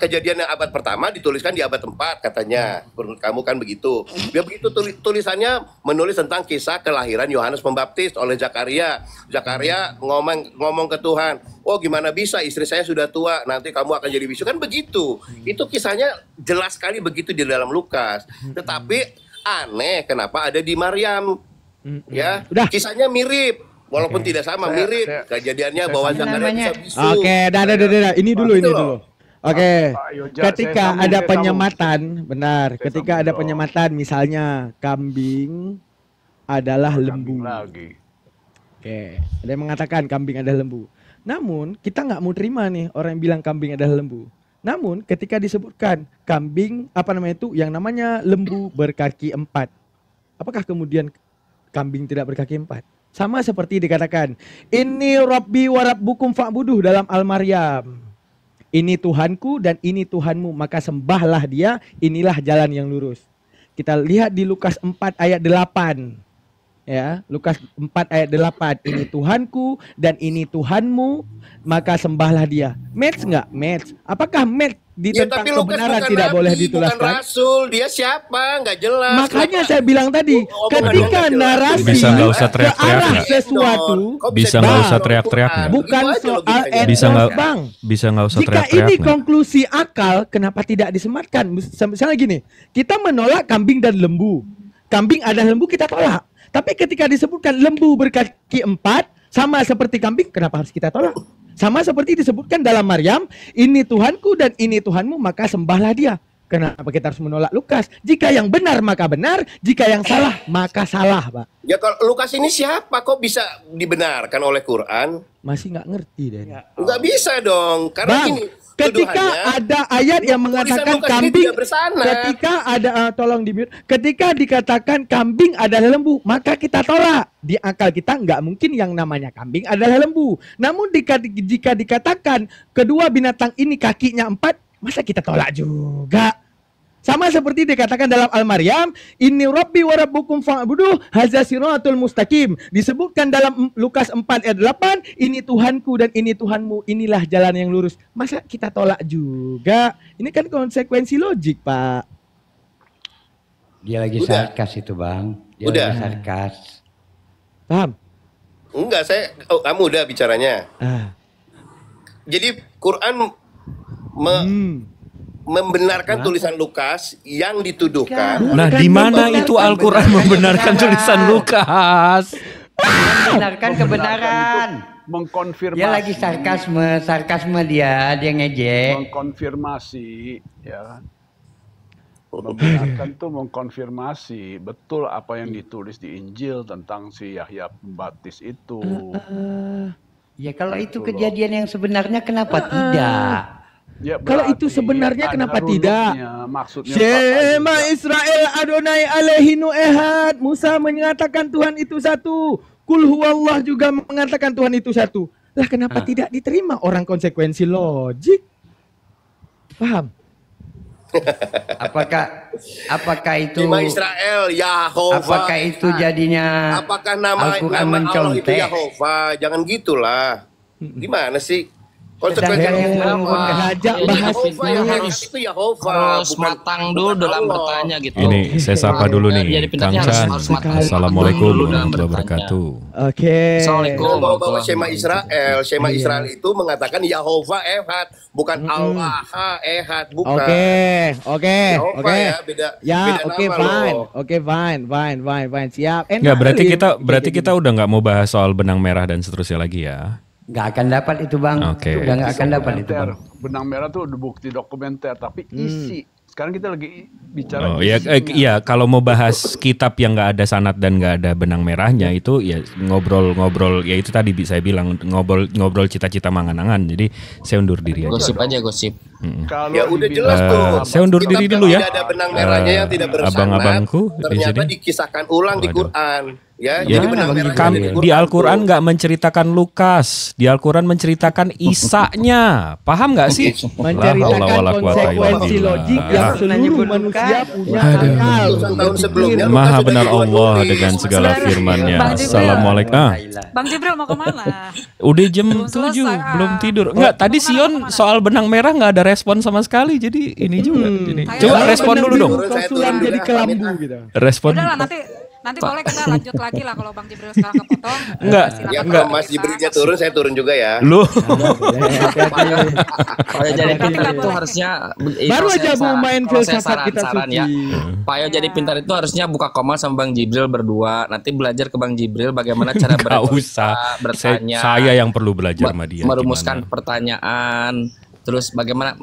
kejadian yang abad pertama dituliskan di abad 4 katanya. Menurut kamu kan begitu. Dia begitu tulisannya menulis tentang kisah kelahiran Yohanes Pembaptis oleh Zakaria. Zakaria ngomong ke Tuhan, oh gimana bisa, istri saya sudah tua, nanti kamu akan jadi bisu. Kan begitu. Itu kisahnya jelas sekali begitu di dalam Lukas. Tetapi aneh kenapa ada di Maryam. Ya, kisahnya mirip. Walaupun tidak sama, mirip kejadiannya bahwa Zakaria bisa bisu. Oke, dah. Ini dulu. Oke, ketika ada penyematan, benar. Ketika ada penyematan, misalnya kambing adalah lembu. Oke, ada yang mengatakan kambing adalah lembu. Namun kita nggak mau terima nih orang yang bilang kambing adalah lembu. Namun ketika disebutkan kambing yang namanya lembu berkaki 4, apakah kemudian kambing tidak berkaki 4? Sama seperti dikatakan, ini Rabbi wa Rabbukum fa'buduh dalam Al-Maryam. Ini Tuhanku dan ini Tuhanmu, maka sembahlah dia, inilah jalan yang lurus. Kita lihat di Lukas 4 ayat 8. Ya, Lukas 4 ayat 8, ini Tuhanku dan ini Tuhanmu, maka sembahlah dia. Match nggak? Match. Apakah match di tentang kebenaran tidak boleh ditulaskan? Bukan rasul, dia siapa? Nggak jelas. Makanya saya bilang tadi, ketika narasi bisa nggak usah teriak-teriak nggak? Sesuatu, bisa nggak usah teriak-teriak nggak? Bukan soal bisa nggak usah jika teriak-teriak. Ini konklusi akal, kenapa tidak disematkan? Misalnya gini, kita menolak kambing dan lembu. Kambing adalah lembu, kita tolak. Tapi ketika disebutkan lembu berkaki 4 sama seperti kambing, kenapa harus kita tolak? Sama seperti disebutkan dalam Maryam, ini Tuhanku dan ini Tuhanmu, maka sembahlah dia. Kenapa kita harus menolak Lukas? Jika yang benar maka benar, jika yang salah maka salah, Pak. Ya kalau Lukas ini siapa kok bisa dibenarkan oleh Quran? Masih nggak ngerti deh. Nggak bisa dong, karena Bang, gini. Ketika ada ayat yang mengatakan kambing, ketika ada ketika dikatakan kambing adalah lembu, maka kita tolak. Di akal kita nggak mungkin yang namanya kambing adalah lembu. Namun jika dikatakan kedua binatang ini kakinya 4, masa kita tolak juga? Sama seperti dikatakan dalam Al-Maryam, ini Rabbi wa Rabbukum fa'buduh, hadza siratul mustaqim. Disebutkan dalam Lukas 4 ayat 8, ini Tuhanku dan ini Tuhanmu, inilah jalan yang lurus. Masa kita tolak juga? Ini kan konsekuensi logik, Pak. Dia lagi sarkas itu, Bang. Dia lagi sarkas. Paham? Enggak, kamu udah bicaranya. Jadi Quran membenarkan tulisan Lukas yang dituduhkan. Nah, di mana itu Al-Quran membenarkan tulisan Lukas? Membenarkan kebenaran. Mengkonfirmasi. Dia lagi sarkasme dia ngejek. Mengkonfirmasi, ya kan. Membenarkan tuh mengkonfirmasi betul apa yang ditulis di Injil tentang si Yahya Pembaptis itu. Ya kalau itu kejadian yang sebenarnya kenapa tidak? Ya, kalau itu sebenarnya kenapa tidak? Maksudnya Shema Israel Adonai Elohinu Ehad. Musa menyatakan Tuhan itu satu. Kul huwallah juga mengatakan Tuhan itu satu. Lah kenapa tidak diterima orang konsekuensi logik? Paham? Apakah itu Shema Israel Yahova? Apakah itu jadinya apakah nama Allah itu Yahova? Jangan gitulah. Gimana sih? Konsekuensi harus matang dulu dalam bertanya gitu. Ini saya sapa dulu nih, Kang Chan. Assalamualaikum warahmatullahi wabarakatuh. Oke. Assalamualaikum. Bahwa Shema Israel itu mengatakan Yahova Ehad, bukan Allah Ehad, bukan. Oke. Ya, beda. Ya, oke, fine. Siap. Enggak, berarti kita udah nggak mau bahas soal benang merah dan seterusnya lagi ya. Nggak akan dapat itu, Bang. Udah nggak akan dapat itu, Bang. Benang merah tuh udah bukti dokumenter, tapi isi. Sekarang kita lagi bicara. Iya, kalau mau bahas kitab yang nggak ada sanad dan nggak ada benang merahnya itu ya ngobrol ya itu tadi saya bilang ngobrol cita-cita mangan-angan. Jadi saya undur diri aja. Gosip aja. Kalau Ya udah dibilang- jelas tuh. Saya undur diri dulu ya. Tidak ada benang merahnya yang tidak bersanad. Abang-abangku di Ternyata sini. dikisahkan ulang di Quran. Ya, Ya, jadi benang merahnya di Al-Quran nggak menceritakan Lukas, di Al-Quran menceritakan Isa-nya, paham nggak sih? Menceritakan konsekuensi logik yang seluruh manusia punya akal. Tahun sebelumnya Maha benar Allah dengan segala firman-Nya. Assalamualaikum. Bang Jibril mau kemana? Udah jam 7, belum tidur. Enggak, tadi Sion soal benang merah nggak ada respon sama sekali, jadi ini juga. Jadi, coba respon dulu dong. Kau sulam jadi kelambu gitu. Respon. Udahlah nanti boleh kita lanjut lagi lah kalau Bang Jibril sekarang kepotong. Enggak, Ya kalau Mas Jibrilnya turun, saya turun juga ya. Lu. Pak Yo jadi pintar itu harusnya Baru aja mau main filsafat kita saran ya. suci. Pak Yo jadi pintar itu harusnya buka koma sama Bang Jibril berdua. Nanti belajar ke Bang Jibril bagaimana cara Nggak usah. bertanya. Saya yang perlu belajar sama dia. Merumuskan gimana. pertanyaan. Terus bagaimana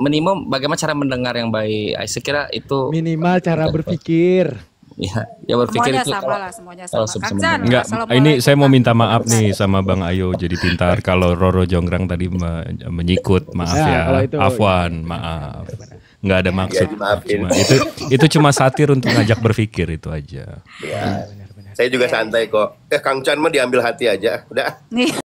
bagaimana cara mendengar yang baik. Saya kira itu Minimal cara berpikir. ya berpikir Semuanya itu sama lah, semuanya sama. Kang Jan, Enggak, ini saya mau minta maaf nih sama Bang Ayo jadi pintar kalau Roro Jonggrang tadi menyikut, maaf Ya, ya, kalau itu- Afwan, maaf. Nggak ada maksud. Ya, dimaafin. Cuma, itu cuma satir untuk ngajak berpikir itu aja. Ya. Saya juga santai kok. Kang Chan mah diambil hati aja. Udah. Nih.